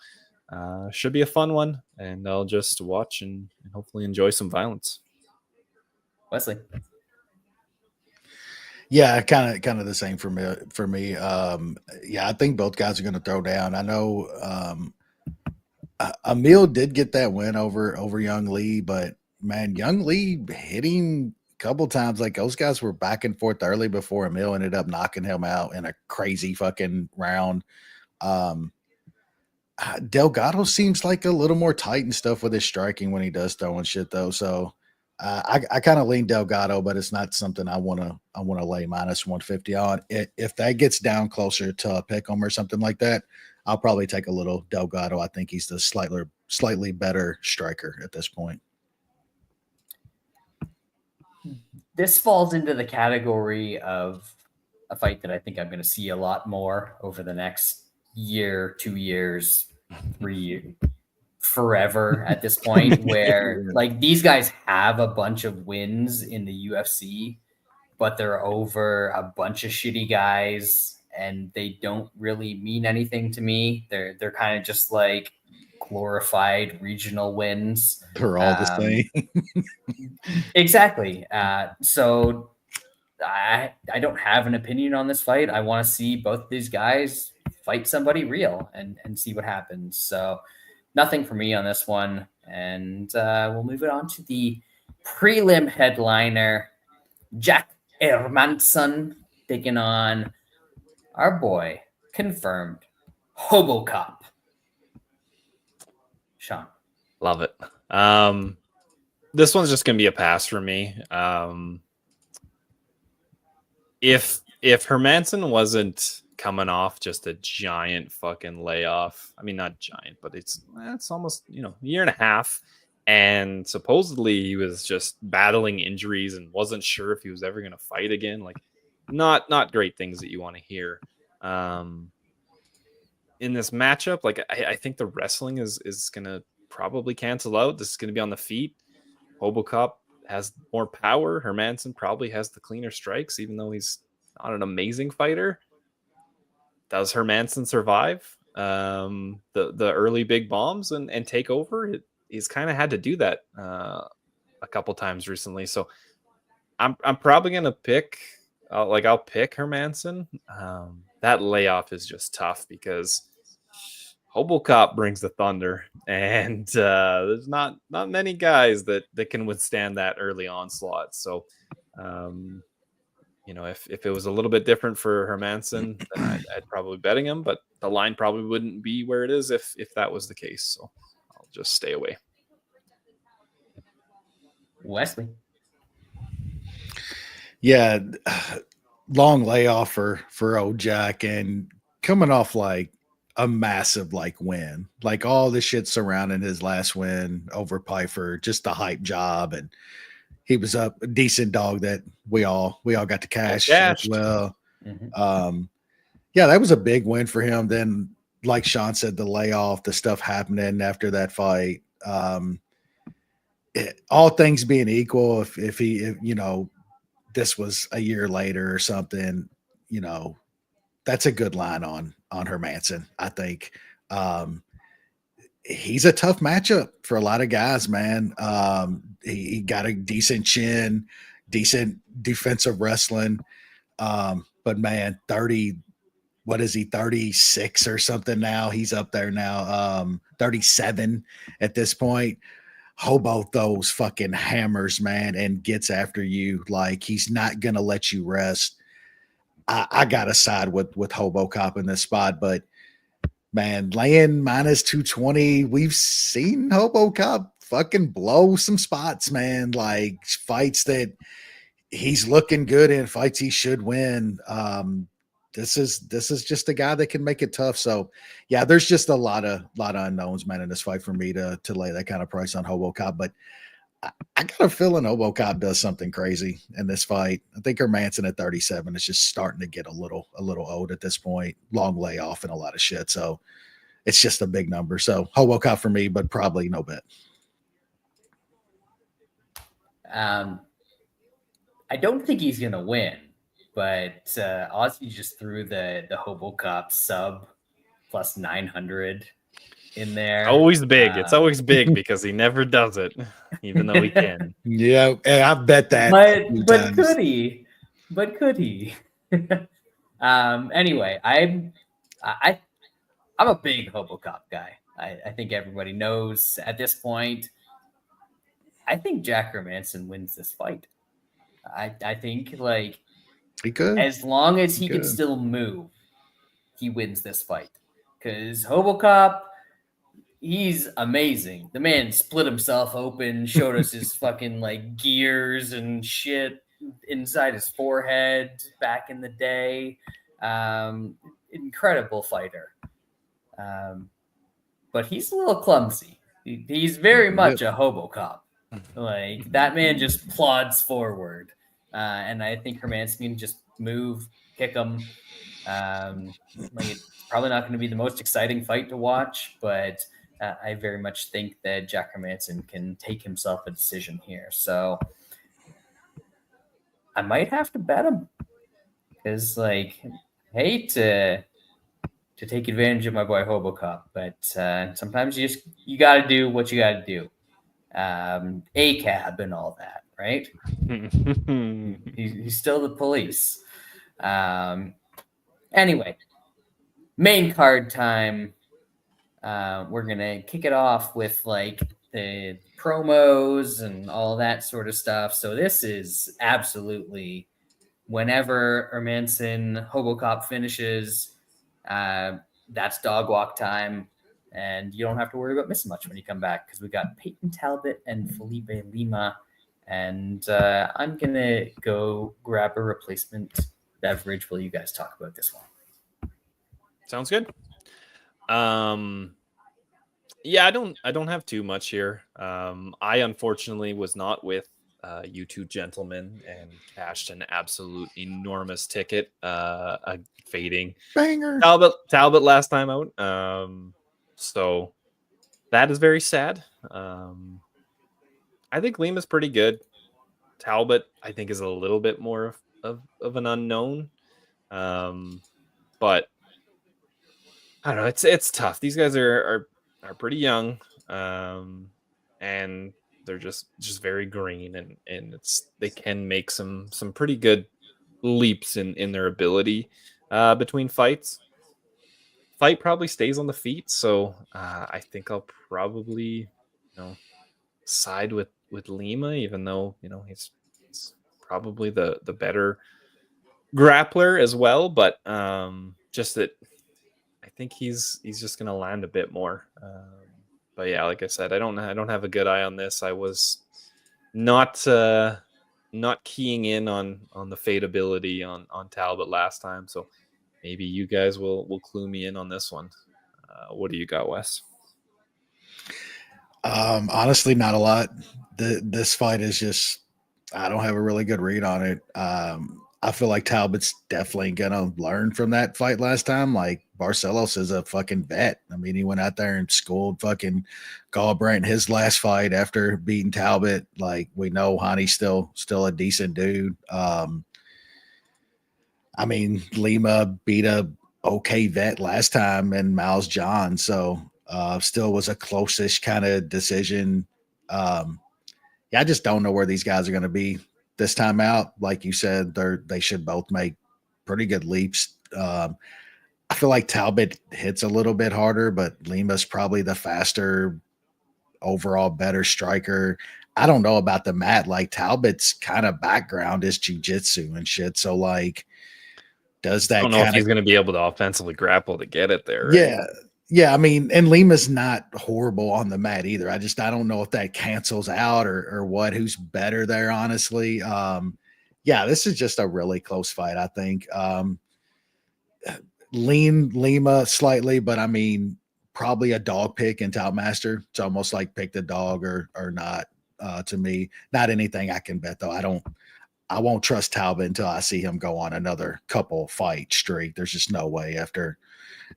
should be a fun one. And I'll just watch and hopefully enjoy some violence. Wesley. Yeah, kind of the same for me. Yeah, I think both guys are going to throw down. I know Emil did get that win over Young Lee, but man, Young Lee hitting a couple times. Like those guys were back and forth early before Emil ended up knocking him out in a crazy fucking round. Delgado seems like a little more tight and stuff with his striking when he does throw and shit though. So I kind of lean Delgado, but it's not something I want to lay minus 150 on. If that gets down closer to a pick 'em or something like that, I'll probably take a little Delgado. I think he's the slightly better striker at this point. This falls into the category of a fight that I think I'm going to see a lot more over the next year, 2 years, 3 years, forever at this point, where like these guys have a bunch of wins in the UFC, but they're over a bunch of shitty guys and they don't really mean anything to me. They're kind of just like glorified regional wins. They're all the same. Exactly. So I don't have an opinion on this fight. I want to see both these guys fight somebody real and see what happens. So nothing for me on this one. And we'll move it on to the prelim headliner, Jack Hermanson taking on our boy, confirmed, Hoboc. Sean. Love it. This one's just gonna be a pass for me. If Hermanson wasn't coming off just a giant fucking layoff, I mean not giant, but it's almost a year and a half, and supposedly he was just battling injuries and wasn't sure if he was ever gonna fight again. Like not great things that you want to hear. In this matchup, like I think the wrestling is gonna probably cancel out. This is gonna be on the feet. Hoboc has more power. Hermanson probably has the cleaner strikes, even though he's not an amazing fighter. Does Hermanson survive the early big bombs and take over? He's kind of had to do that a couple times recently. So I'm probably gonna pick. I'll pick Hermanson. That layoff is just tough because Hoboc brings the thunder, and there's not many guys that can withstand that early onslaught. So, if it was a little bit different for Hermanson, then I'd probably betting him, but the line probably wouldn't be where it is if that was the case. So I'll just stay away. Wesley. Yeah, long layoff for old Jack, and coming off like a massive win, like all the shit surrounding his last win over Pfeiffer, just the hype job, and he was a decent dog that we all got to cash as well. Mm-hmm. Yeah, that was a big win for him. Then, like Sean said, the layoff, the stuff happening after that fight. All things being equal, if this was a year later or something, that's a good line on Hermanson. I think he's a tough matchup for a lot of guys, man. He got a decent chin, decent defensive wrestling. But man, 36 or something now? He's up there now, 37 at this point. Hobo those fucking hammers, man, and gets after you. Like, he's not going to let you rest. I got to side with Hoboc in this spot, but man, laying minus 220, we've seen Hoboc fucking blow some spots, man. Like fights that he's looking good in, fights he should win. This is just a guy that can make it tough. So yeah, there's just a lot of unknowns, man, in this fight for me to lay that kind of price on Hoboc. But I got a feeling Hoboc does something crazy in this fight. I think Hermanson at 37 is just starting to get a little old at this point. Long layoff and a lot of shit. So it's just a big number. So Hoboc out for me, but probably no bet. I don't think he's gonna win, but Ozzy just threw the Hoboc sub plus 900 in there. Always big. It's always big because he never does it, even though he can. Yeah, and I bet that. But could he? But could he? Anyway, I'm a big Hoboc guy. I think everybody knows at this point. I think Jack Hermanson wins this fight. I think like he could, as long as he can still move, he wins this fight. Because Hoboc, he's amazing. The man split himself open, showed us his fucking like gears and shit inside his forehead back in the day. Incredible fighter. But he's a little clumsy. He's very much a Hoboc. Like that man just plods forward. And I think Hermanson can just move, kick him. Like it's probably not going to be the most exciting fight to watch, but I very much think that Jack Hermanson can take himself a decision here. So I might have to bet him because, like, I hate to take advantage of my boy Hoboc, but sometimes you got to do what you got to do. ACAB and all that, right? he's still the police. Anyway, main card time. We're gonna kick it off with like the promos and all that sort of stuff. So this is absolutely whenever Hermanson Hoboc finishes, that's dog walk time. And you don't have to worry about missing much when you come back because we got Peyton Talbot and Felipe Lima. And I'm going to go grab a replacement beverage while you guys talk about this one. Sounds good. Yeah, I don't have too much here. I unfortunately was not with you two gentlemen and cashed an absolute enormous ticket, fading banger Talbot last time out. So that is very sad. I think Lima's pretty good. Talbot, I think, is a little bit more of an unknown. But I don't know. It's tough. These guys are pretty young, and they're just very green, and they can make some pretty good leaps in their ability between fights. Fight probably stays on the feet, so I think I'll probably side with Lima, even though he's probably the better grappler as well. But just that I think he's just gonna land a bit more. But yeah, like I said, I don't have a good eye on this. I was not keying in on the fade ability on Talbot last time, so maybe you guys will clue me in on this one. What do you got, Wes? Honestly, not a lot. This fight is just, I don't have a really good read on it. I feel like Talbot's definitely gonna learn from that fight last time. Like Barcelos is a fucking vet. I mean, he went out there and schooled fucking Gallbrandt in his last fight after beating Talbot. Like we know Hani's still a decent dude. I mean, Lima beat a okay vet last time and Miles John, so still was a close-ish kind of decision. Yeah, I just don't know where these guys are going to be this time out. Like you said, they should both make pretty good leaps. I feel like Talbot hits a little bit harder, but Lima's probably the faster, overall better striker. I don't know about the mat. Like Talbot's kind of background is jiu-jitsu and shit. So like, does that? I don't know if he's going to be able to offensively grapple to get it there. Right? Yeah. Yeah, I mean, and Lima's not horrible on the mat either. I don't know if that cancels out or what. Who's better there, honestly? Yeah, this is just a really close fight, I think. Lean Lima slightly, but I mean, probably a dog pick in Toutmaster. It's almost like pick the dog or not. To me, not anything I can bet though. I won't trust Talbot until I see him go on another couple fight streak. There's just no way after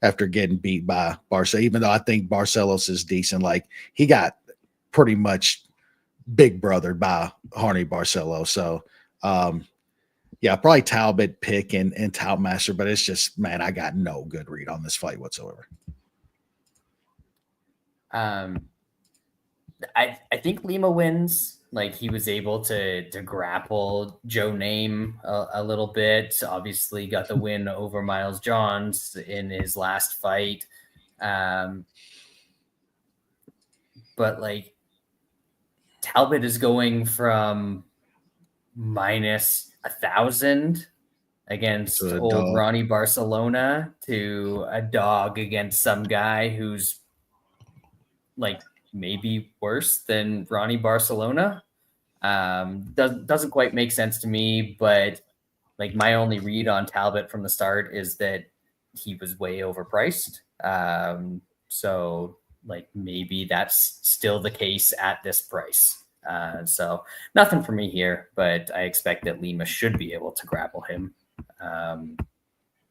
after getting beat by Barcelos, even though I think Barcelos is decent. Like, he got pretty much big brothered by Harney Barcelos. So, yeah, probably Talbot pick and Toutmaster, but it's just, man, I got no good read on this fight whatsoever. I think Lima wins. Like, he was able to grapple Joe Name a little bit. Obviously got the win over Miles Johns in his last fight. But like, Talbot is going from minus 1,000 against old dog. Ronnie Barcelona to a dog against some guy who's like maybe worse than Ronnie Barcelona. Doesn't quite make sense to me, but like, my only read on Talbot from the start is that he was way overpriced. So like, maybe that's still the case at this price. So nothing for me here, but I expect that Lima should be able to grapple him.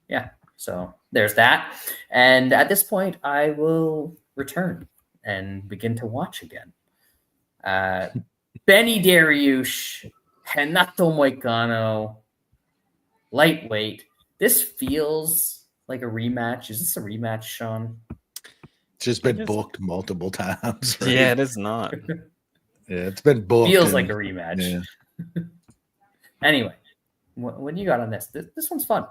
Yeah, so there's that. And at this point, I will return and begin to watch again. Benny Dariush, Renato Moicano, lightweight. This feels like a rematch. Is this a rematch, Sean? It's just been booked multiple times. Right? Yeah, it is not. Yeah, it's been booked. Feels like a rematch. Yeah. Anyway, what do you got on this? This one's fun.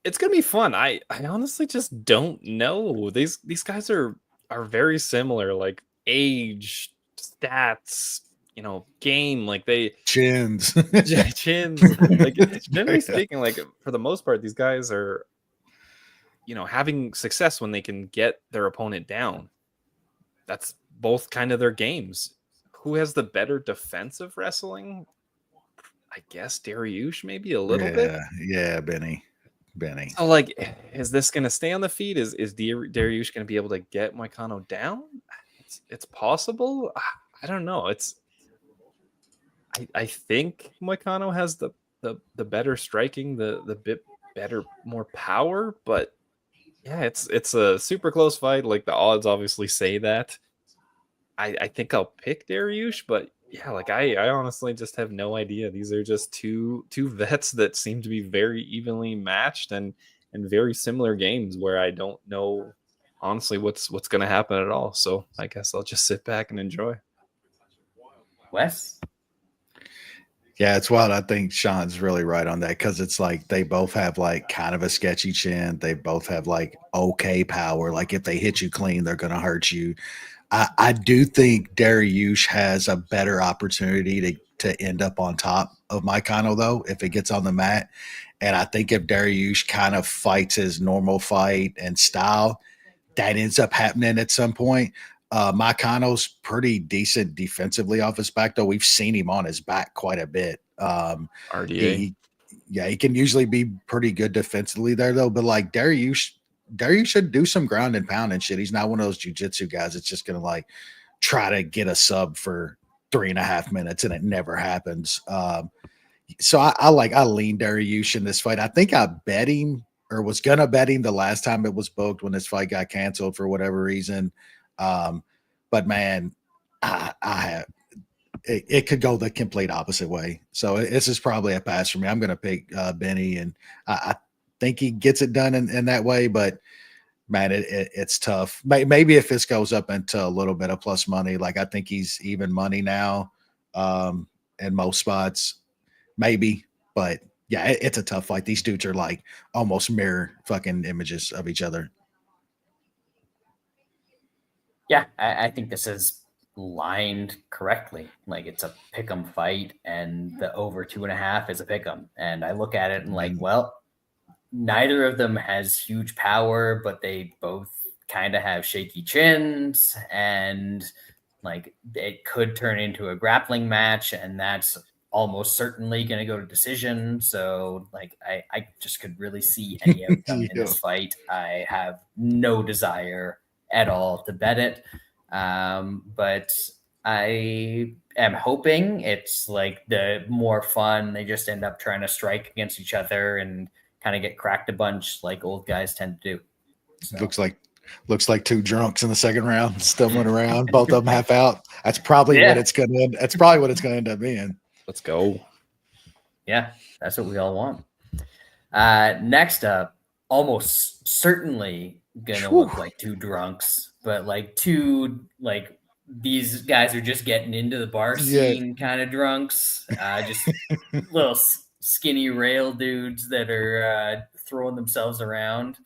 It's gonna be fun. I honestly just don't know. These guys are very similar, like age, stats, game. Like they chins. Like, generally speaking, like for the most part, these guys are, having success when they can get their opponent down. That's both kind of their games. Who has the better defensive wrestling? I guess Dariush, maybe a little bit. Yeah, Benny. So, like, is this going to stay on the feet? Is Dariush going to be able to get Moicano down? It's possible. I don't know. I think Moicano has the better striking, the bit better, more power. But yeah, it's a super close fight. Like, the odds obviously say that. I think I'll pick Dariush, but yeah, like I honestly just have no idea. These are just two vets that seem to be very evenly matched and very similar games where I don't know honestly what's going to happen at all. So I guess I'll just sit back and enjoy. Wes? Yeah, it's wild. I think Sean's really right on that, because it's like they both have like kind of a sketchy chin. They both have like okay power. Like, if they hit you clean, they're going to hurt you. I do think Dariush has a better opportunity to end up on top of Moicano, though, if it gets on the mat. And I think if Dariush kind of fights his normal fight and style, that ends up happening at some point. Moicano's pretty decent defensively off his back, though. We've seen him on his back quite a bit. RDA. He can usually be pretty good defensively there, though. But like Dariush should do some ground and pound and shit. He's not one of those jiu-jitsu guys that's just going to like try to get a sub for 3.5 minutes and it never happens. So I lean Dariush in this fight. I think I bet him, or was going to bet him, the last time it was booked when this fight got canceled for whatever reason. But man, it could go the complete opposite way. So this is probably a pass for me. I'm going to pick Benny, and I think he gets it done in that way, but man, it's tough. Maybe if this goes up into a little bit of plus money, like I think he's even money now in most spots, maybe. But yeah, it's a tough fight. These dudes are like almost mirror fucking images of each other. Yeah, I think this is lined correctly. Like, it's a pick'em fight, and the over 2.5 is a pick'em. And I look at it and like, well, neither of them has huge power, but they both kind of have shaky chins, and like it could turn into a grappling match, and that's almost certainly going to go to decision. So like, I just could really see any outcome in this fight. I have no desire at all to bet it. But I am hoping it's like the more fun. They just end up trying to strike against each other and kind of get cracked a bunch like old guys tend to do. So. Looks like two drunks in the second round, stumbling around, both of them half out. That's probably what it's gonna end. That's probably what it's gonna end up being. Let's go. Yeah, that's what we all want. Next up, almost certainly gonna look like two drunks, but like two like these guys are just getting into the bar scene kind of drunks. Just little skinny rail dudes that are throwing themselves around.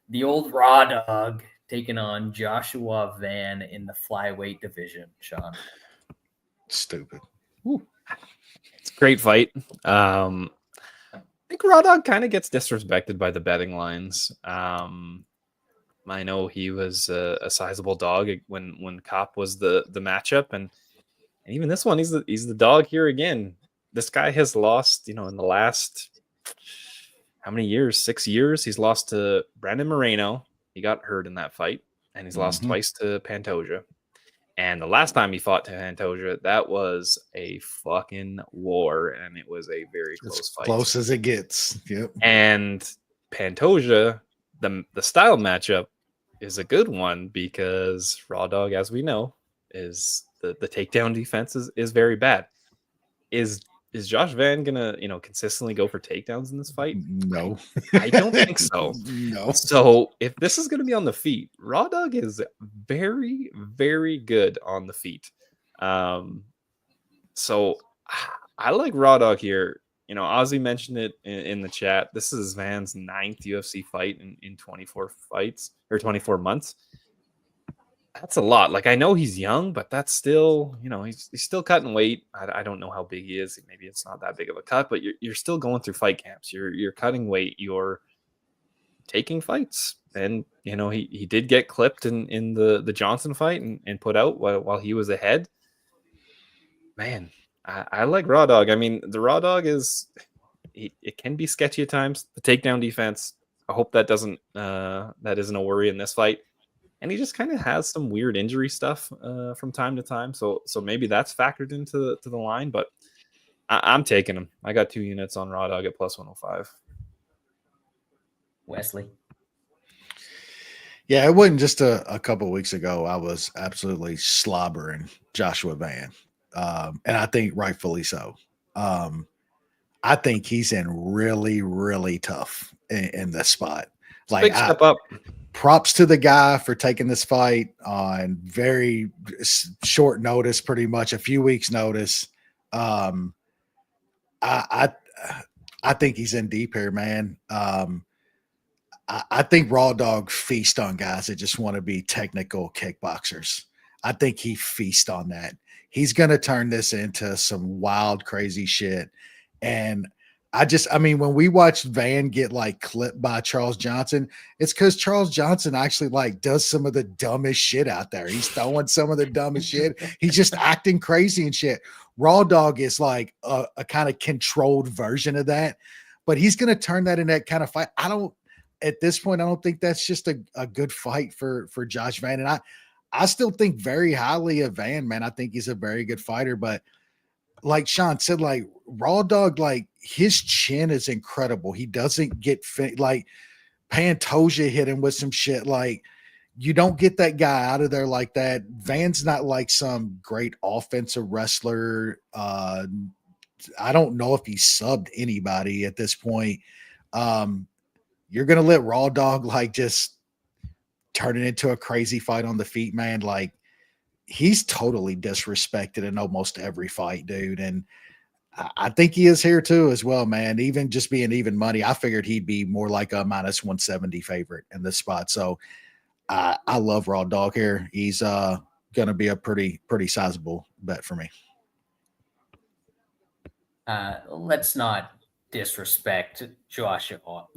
The old Raw Dog taking on Joshua Van in the flyweight division, Sean. Stupid. It's a great fight. I think Raw Dog kind of gets disrespected by the betting lines. I know he was a sizable dog when Cop was the matchup, and even this one, he's the dog here again. This guy has lost, in the last how many years? 6 years. He's lost to Brandon Moreno. He got hurt in that fight, and he's lost twice to Pantoja. And the last time he fought to Pantoja, that was a fucking war, and it was a very close fight. Close as it gets. Yep. And Pantoja, the style matchup is a good one because Raw Dog, as we know, is the takedown defense is very bad. Is Josh Van gonna, consistently go for takedowns in this fight? No, I don't think so. No. So if this is gonna be on the feet, Raw Dog is very, very good on the feet. So I like Raw Dog here. Ozzy mentioned it in the chat. This is Van's 9th UFC fight in 24 fights or 24 months. That's a lot. Like, I know he's young, but that's still, he's still cutting weight. I don't know how big he is. Maybe it's not that big of a cut, but you're still going through fight camps. You're cutting weight. You're taking fights. And, he did get clipped in the Johnson fight and put out while he was ahead. Man, I like Raw Dog. I mean, the Raw Dog it can be sketchy at times. The takedown defense, I hope that isn't a worry in this fight. And he just kind of has some weird injury stuff from time to time. So maybe that's factored into the line. But I'm taking him. I got 2 units on Raw Dog at plus 105. Wesley. Yeah, it wasn't just a couple of weeks ago. I was absolutely slobbering Joshua Van. And I think rightfully so. I think he's in really, really tough in this spot. Like, big step up. Props to the guy for taking this fight on very short notice, pretty much a few weeks notice. I think he's in deep here, man. I think Raw Dog feast on guys that just want to be technical kickboxers. I think he feast on that. He's going to turn this into some wild, crazy shit. And when we watched Van get like clipped by Charles Johnson, it's because Charles Johnson actually like does some of the dumbest shit out there. He's throwing some of the dumbest shit. He's just acting crazy and shit. Raw Dog is like a kind of controlled version of that, but he's going to turn that in that kind of fight. At this point, I don't think that's just a good fight for Josh Van. And I still think very highly of Van, man. I think he's a very good fighter, but like Sean said, like Raw Dog, like his chin is incredible. He doesn't get like Pantoja hit him with some shit. Like, you don't get that guy out of there like that. Van's not like some great offensive wrestler. I don't know if he subbed anybody at this point. You're going to let Raw Dog like just turn it into a crazy fight on the feet, man. Like, he's totally disrespected in almost every fight, dude. And I think he is here too as well, man. Even just being even money, I figured he'd be more like a minus 170 favorite in this spot. So I love Raw Dog here. He's going to be a pretty sizable bet for me. Let's not disrespect Joshua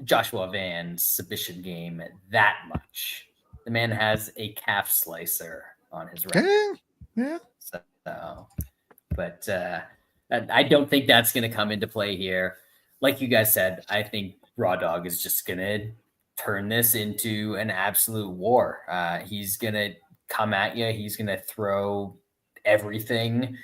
Van's submission game that much. The man has a calf slicer on his record. Yeah. So, but I don't think that's going to come into play here. Like you guys said, I think Raw Dog is just going to turn this into an absolute war. He's going to come at you. He's going to throw everything.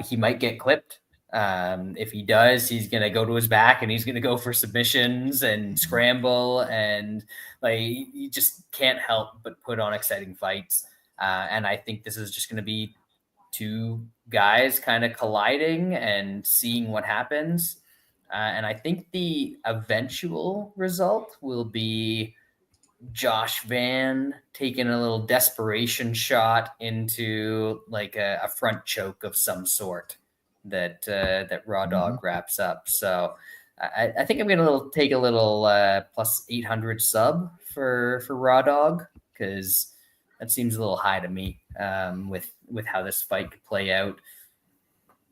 He might get clipped. If he does, he's going to go to his back and he's going to go for submissions and scramble, and like you just can't help but put on exciting fights. And I think this is just going to be two guys kind of colliding and seeing what happens. And I think the eventual result will be Josh Van taking a little desperation shot into like a front choke of some sort that Raw Dog wraps up. So I think I'm going to take a little plus 800 sub for Raw Dog, because that seems a little high to me with how this fight could play out.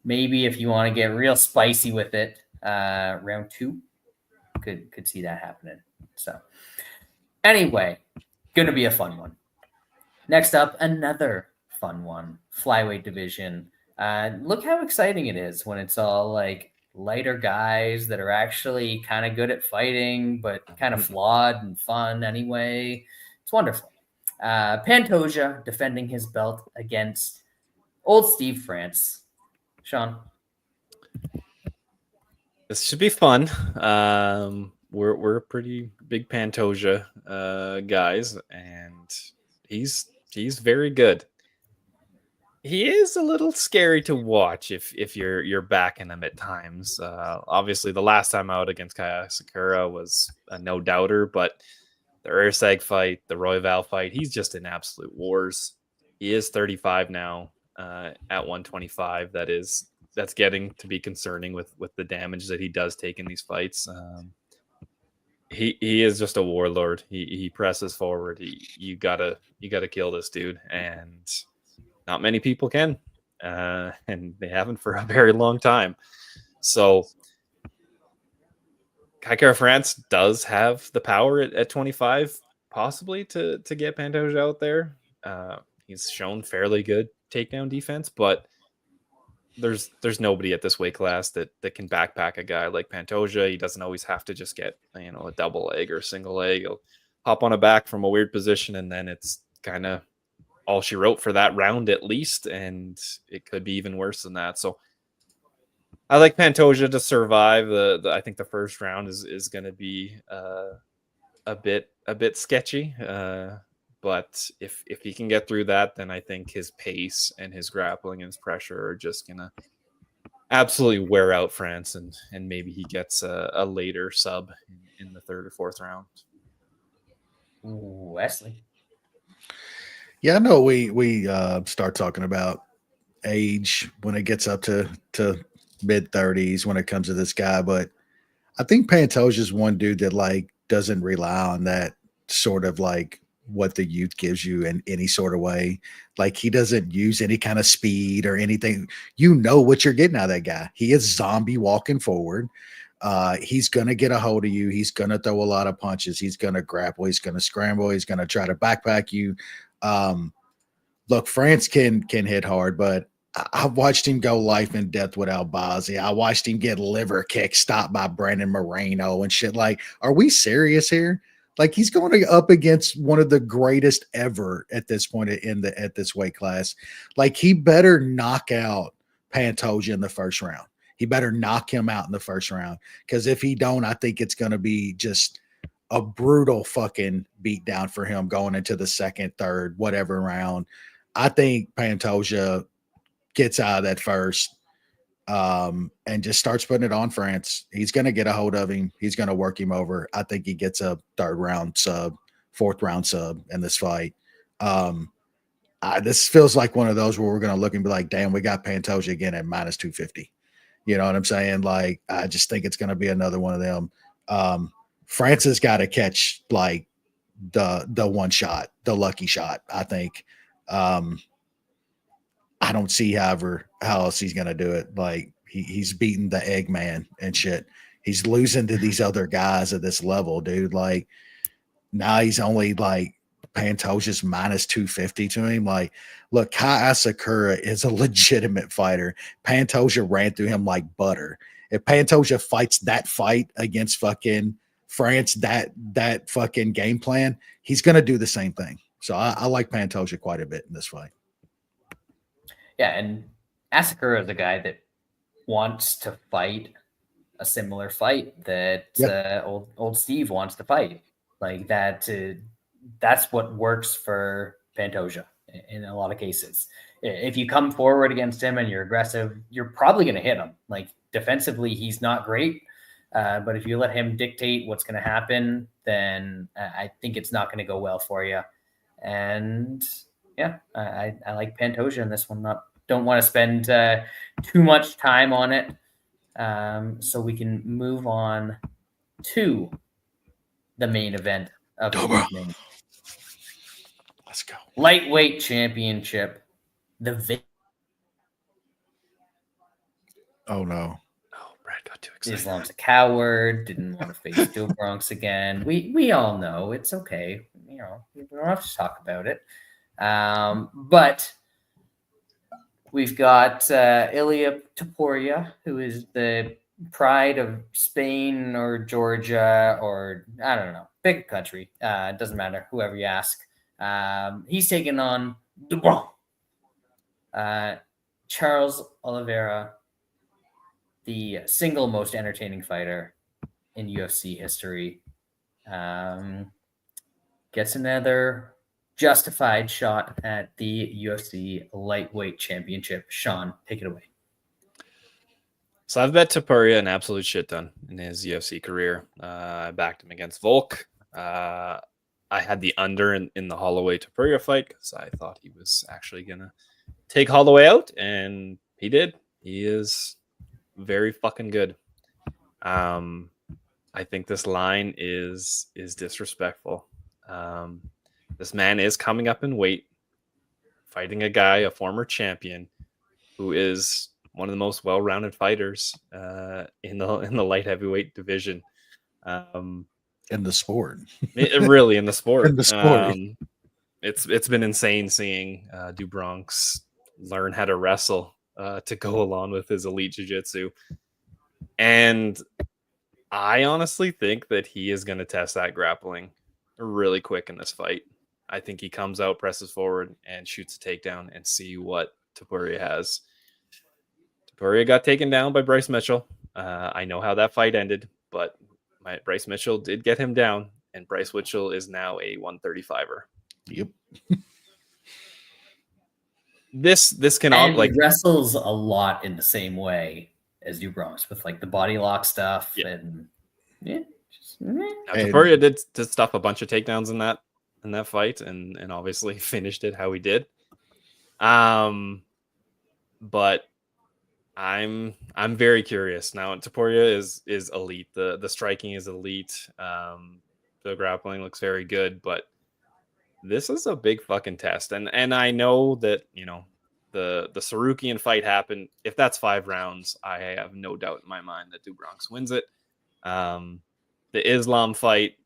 Maybe if you want to get real spicy with it, round 2 could see that happening. So anyway, going to be a fun one. Next up, another fun one, flyweight division. Look how exciting it is when it's all like lighter guys that are actually kind of good at fighting, but kind of flawed and fun anyway. It's wonderful. Pantoja defending his belt against old Steve France. Sean? This should be fun. We're pretty big Pantoja guys, and he's very good. He is a little scary to watch if you're backing him at times. Obviously, the last time out against Kaya Sakura was a no doubter, but the Ursag fight, the Royval fight, he's just in absolute wars. He is 35 now at 125. That's getting to be concerning with the damage that he does take in these fights. He is just a warlord. He presses forward. You gotta kill this dude, and not many people can, and they haven't for a very long time. So Kaikara France does have the power at 25, possibly to get Pantoja out there. He's shown fairly good takedown defense, but there's nobody at this weight class that can backpack a guy like Pantoja. He doesn't always have to just get a double leg or a single leg. He'll hop on a back from a weird position, and then it's kind of all she wrote for that round at least, and it could be even worse than that. So I like Pantoja to survive. I think the first round is going to be a bit sketchy. But if he can get through that, then I think his pace and his grappling and his pressure are just gonna absolutely wear out France, and maybe he gets a later sub in the 3rd or 4th round. Wesley. Yeah, I know we start talking about age when it gets up to mid-30s when it comes to this guy, but I think Pantoja is one dude that like doesn't rely on that sort of like what the youth gives you in any sort of way. Like he doesn't use any kind of speed or anything. You know what you're getting out of that guy. He is zombie walking forward. He's going to get a hold of you. He's going to throw a lot of punches. He's going to grapple. He's going to scramble. He's going to try to backpack you. Look, France can hit hard, but I've watched him go life and death with Albazi. I watched him get liver kick stopped by Brandon Moreno and shit. Like, are we serious here? Like he's going up against one of the greatest ever at this point at this weight class. Like he better knock out Pantoja in the first round. He better knock him out in the first round, because if he don't, I think it's going to be just a brutal fucking beatdown for him going into the 2nd, 3rd, whatever round. I think Pantoja gets out of that first. And just starts putting it on France. He's going to get a hold of him. He's going to work him over. I think he gets a 3rd round sub, 4th round sub in this fight. This feels like one of those where we're going to look and be like, damn, we got Pantoja again at minus 250. You know what I'm saying? Like, I just think it's going to be another one of them. France has got to catch like the one shot, the lucky shot, I think. I don't see, however, how else he's going to do it. Like he's beating the Eggman and shit. He's losing to these other guys at this level, dude. Like now he's only like Pantoja's minus 250 to him. Like, look, Kai Asakura is a legitimate fighter. Pantoja ran through him like butter. If Pantoja fights that fight against fucking France, that fucking game plan, he's going to do the same thing. So I like Pantoja quite a bit in this fight. Yeah, and Asakura is a guy that wants to fight a similar fight that old Steve wants to fight. Like that. That's what works for Pantoja in a lot of cases. If you come forward against him and you're aggressive, you're probably going to hit him. Like defensively, he's not great. But if you let him dictate what's going to happen, then I think it's not going to go well for you. And yeah, I like Pantoja in this one. Don't want to spend too much time on it. So we can move on to the main event of the evening. Let's go. Lightweight championship. Oh no. Oh, Brad got too excited. Islam's a coward, didn't want to face Joe Bronx again. We all know it's okay. You know, we don't have to talk about it. But we've got Ilia Topuria, who is the pride of Spain or Georgia or I don't know, pick a country. It doesn't matter, whoever you ask. He's taking on Charles Oliveira, the single most entertaining fighter in UFC history. Gets another justified shot at the UFC lightweight championship. Sean, take it away. So I've bet Topuria an absolute shit ton in his UFC career. I backed him against Volk. I had the under in the Holloway Topuria fight because I thought he was actually going to take Holloway out, and he did. He is very fucking good. I think this line is disrespectful. This man is coming up in weight, fighting a guy, a former champion, who is one of the most well-rounded fighters in the light heavyweight division. In the sport. Really, in the sport. In the sport. It's been insane seeing do Bronx learn how to wrestle to go along with his elite jiu-jitsu. And I honestly think that he is going to test that grappling really quick in this fight. I think he comes out, presses forward, and shoots a takedown and see what Topuria has. Topuria got taken down by Bryce Mitchell. I know how that fight ended, but Bryce Mitchell did get him down, and Bryce Mitchell is now a 135er. Yep. This can all like wrestles a lot in the same way as do Bronx with like the body lock stuff. Yeah. And Topuria did stuff a bunch of takedowns in that fight, and obviously finished it how he did. But I'm very curious now. Topuria is elite. The striking is elite. The grappling looks very good, but this is a big fucking test. And I know that, you know, the Sarukian fight happened. If that's 5 rounds, I have no doubt in my mind that do Bronx wins it. The Islam fight,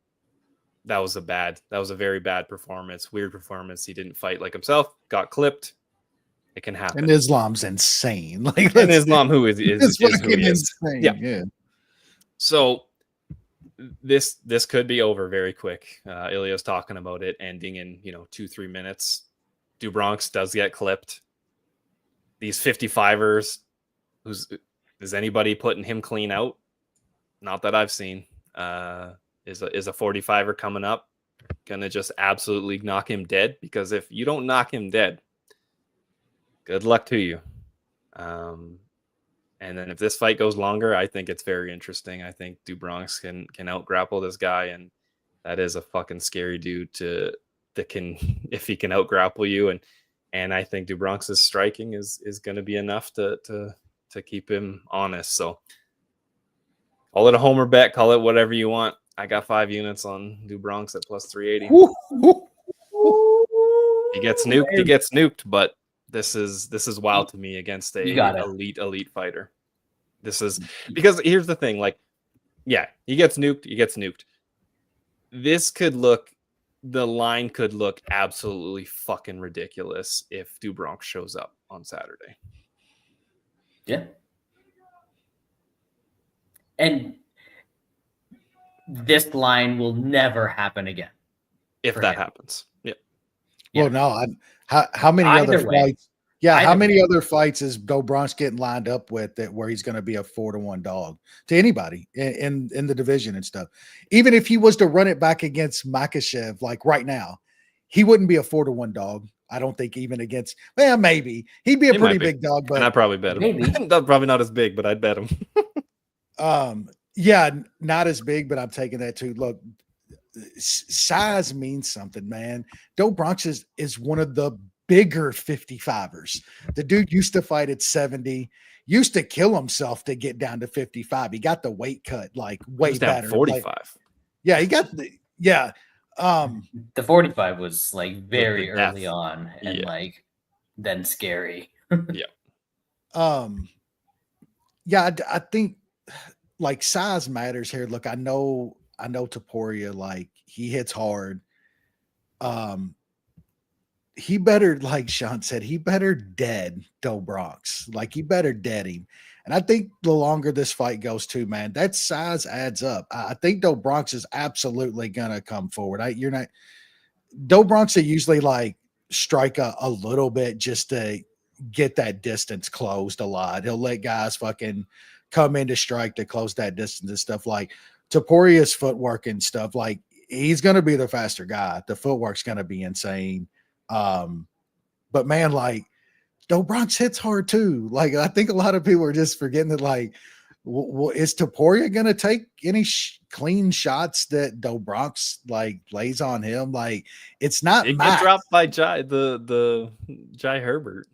that was a very bad performance, weird performance. He didn't fight like himself, got clipped. It can happen. And Islam's insane. Like, and Islam, who is who he is. Insane. Yeah. So this could be over very quick. Ilya's talking about it ending in 2-3 minutes. Do Bronx does get clipped. These 55ers, is anybody putting him clean out? Not that I've seen. Is a 45er coming up gonna just absolutely knock him dead? Because if you don't knock him dead, good luck to you. And then if this fight goes longer, I think it's very interesting. I think do Bronx can out grapple this guy, and that is a fucking scary dude if he can out grapple you. And I think do Bronx's striking is going to be enough to keep him honest. So call it a homer bet, call it whatever you want. I got 5 units on do Bronx at plus 380. He gets nuked, but this is wild to me against a elite fighter. This is because here's the thing, like, yeah, he gets nuked. The line could look absolutely fucking ridiculous if do Bronx shows up on Saturday. Yeah. And this line will never happen again. If that happens. Yeah. Well, no, how many other fights? Yeah, how many other fights is Do Bronx getting lined up with that where he's going to be a 4-1 dog to anybody in the division and stuff? Even if he was to run it back against Makhachev, like right now, he wouldn't be a 4-1 dog. I don't think even against, well, maybe he'd be a pretty big dog, but and I'd probably bet him. Maybe Probably not as big, but I'd bet him. Yeah, not as big, but I'm taking that too. Look, size means something, man. Do Bronx is one of the bigger 55ers. The dude used to fight at 70, used to kill himself to get down to 55. He got the weight cut like way better. 45. Like, yeah, he got the the 45 was like very early on and like then scary. I think like size matters here. Look, I know Topuria, like he hits hard. He better, like Sean said, he better dead Do Bronx. Like he better dead him. And I think the longer this fight goes too, man, that size adds up. I think Do Bronx is absolutely gonna come forward. Do Bronx will usually like strike a little bit just to get that distance closed a lot. He'll let guys fucking come in to strike to close that distance and stuff. Like Topuria's footwork and stuff, like he's gonna be the faster guy. The footwork's gonna be insane. But man, like Do Bronx hits hard too. Like I think a lot of people are just forgetting that. Like, is Topuria gonna take any clean shots that Do Bronx like lays on him? Like, it's not. It got dropped by the Jai Herbert.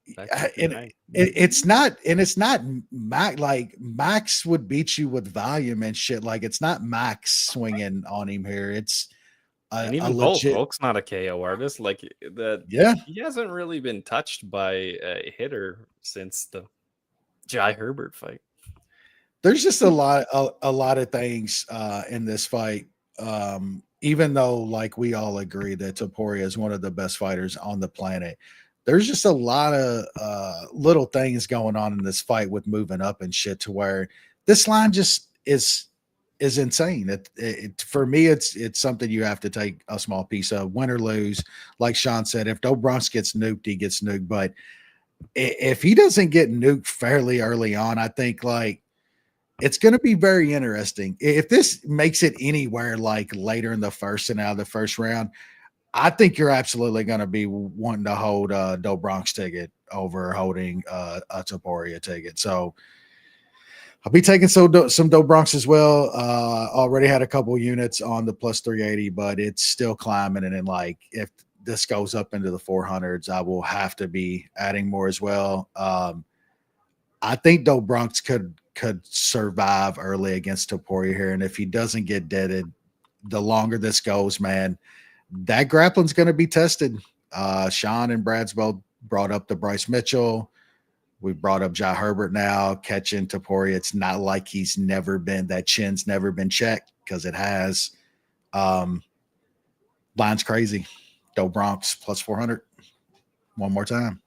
It's not, and it's not Max. Like Max would beat you with volume and shit. Like it's not Max swinging on him here. It's and even Volk's not a KO artist. Like that. Yeah, he hasn't really been touched by a hitter since the Jai Herbert fight. There's just a lot of things in this fight. Even though, like we all agree that Topuria is one of the best fighters on the planet, there's just a lot of little things going on in this fight with moving up and shit to where this line just is insane. For me, it's something you have to take a small piece of, win or lose. Like Sean said, if Do Bronx gets nuked, he gets nuked. But if he doesn't get nuked fairly early on, I think like it's going to be very interesting. If this makes it anywhere like later in the first and out of the first round, I think you're absolutely going to be wanting to hold a Do Bronx ticket over holding a Topuria ticket. So I'll be taking some Do Bronx as well. Already had a couple units on the plus 380, but it's still climbing. And then like if this goes up into the 400s, I will have to be adding more as well. I think Do Bronx could survive early against Topuria here. And if he doesn't get deaded, the longer this goes, man, that grappling's going to be tested. Sean and Brad's both brought up the Bryce Mitchell. We brought up Jai Herbert now, catching Topuria. It's not like he's never been, that chin's never been checked, because it has. Line's crazy. Do Bronx plus 400. One more time.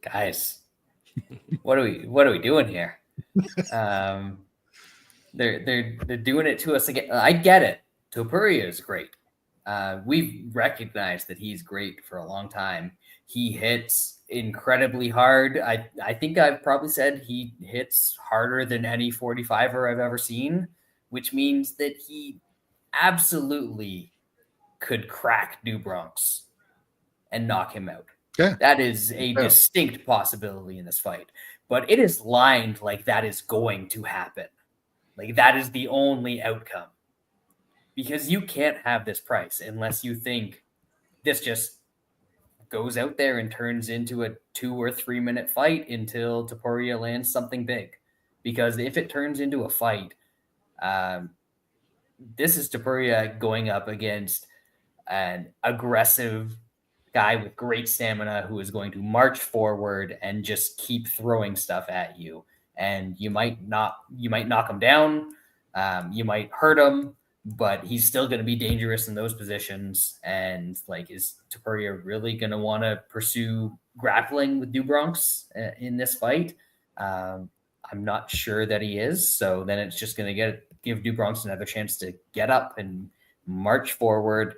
Guys, what are we doing here? They're doing it to us again. I get it. Topuria is great. We've recognized that he's great for a long time. He hits incredibly hard. I think I've probably said he hits harder than any 45er I've ever seen, which means that he absolutely could crack Do Bronx and knock him out. Yeah. That is a distinct possibility in this fight, but it is lined like that is going to happen. Like that is the only outcome, because you can't have this price unless you think this just goes out there and turns into a 2 or 3 minute fight until Topuria lands something big. Because if it turns into a fight, this is Topuria going up against an aggressive guy with great stamina who is going to march forward and just keep throwing stuff at you. And you might knock him down, you might hurt him, but he's still going to be dangerous in those positions. And like, is Topuria really going to want to pursue grappling with Do Bronx in this fight? I'm not sure that he is. So then it's just going to give Do Bronx another chance to get up and march forward,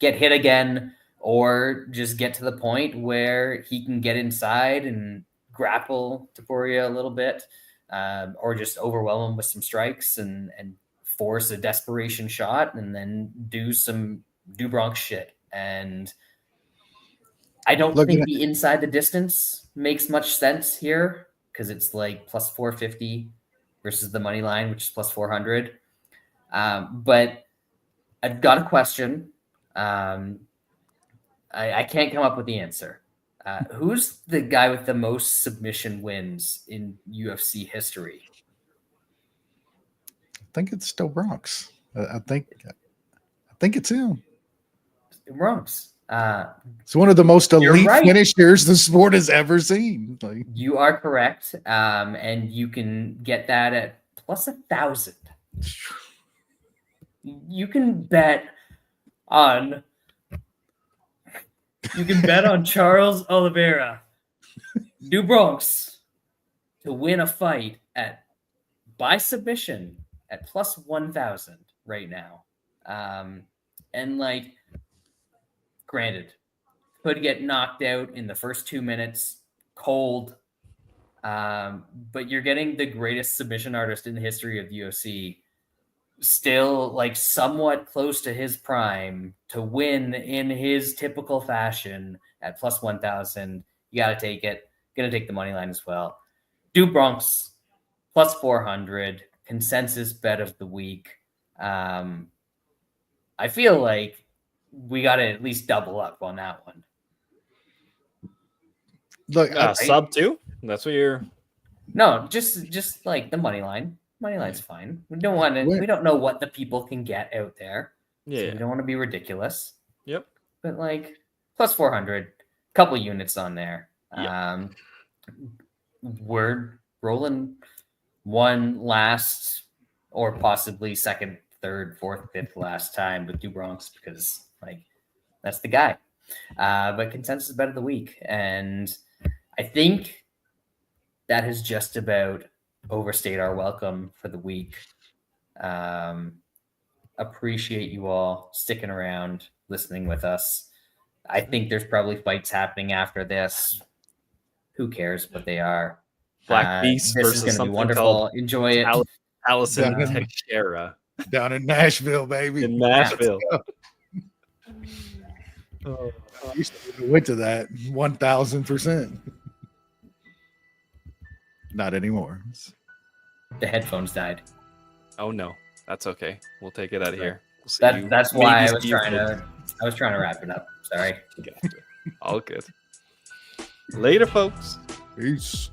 get hit again, or just get to the point where he can get inside and grapple Topuria a little bit, or just overwhelm him with some strikes and force a desperation shot and then do Bronx shit. And I don't think the inside the distance makes much sense here because it's like plus 450 versus the money line, which is plus 400. But I've got a question. I can't come up with the answer. Who's the guy with the most submission wins in UFC history? I think it's still Bronx. I think it's him. Bronx. It's one of the most elite finishers the sport has ever seen. Like, you are correct, and you can get that at plus 1,000. You can bet on Charles Oliveira, do Bronx to win a fight by submission at plus 1,000 right now. And like, granted, could get knocked out in the first 2 minutes, cold. But you're getting the greatest submission artist in the history of the UFC, still like somewhat close to his prime, to win in his typical fashion at plus 1,000. You got to take it. Going to take the money line as well. Do Bronx plus 400, consensus bet of the week. I feel like we got to at least double up on that one. Look, sub 2. That's what you're. No, just like the money line. Money line's fine. We don't want to. We don't know what the people can get out there. Yeah, so we don't want to be ridiculous. Yep. But like plus 400, couple units on there. Yep. We're rolling one last, or possibly second, third, fourth, fifth last time with Bronx because like that's the guy. But consensus bet of the week, and I think that has just about overstayed our welcome for the week. Appreciate you all sticking around, listening with us. I think there's probably fights happening after this. Who cares what they are? Black Beast this versus is going to be something wonderful. Enjoy it. Allison Teixeira down in Nashville, baby. In Nashville. I used to went to that 1,000%. Not anymore. The headphones died. Oh no, that's okay. We'll take it out of here. That's why I was trying to wrap it up. Sorry. All good. Later, folks. Peace.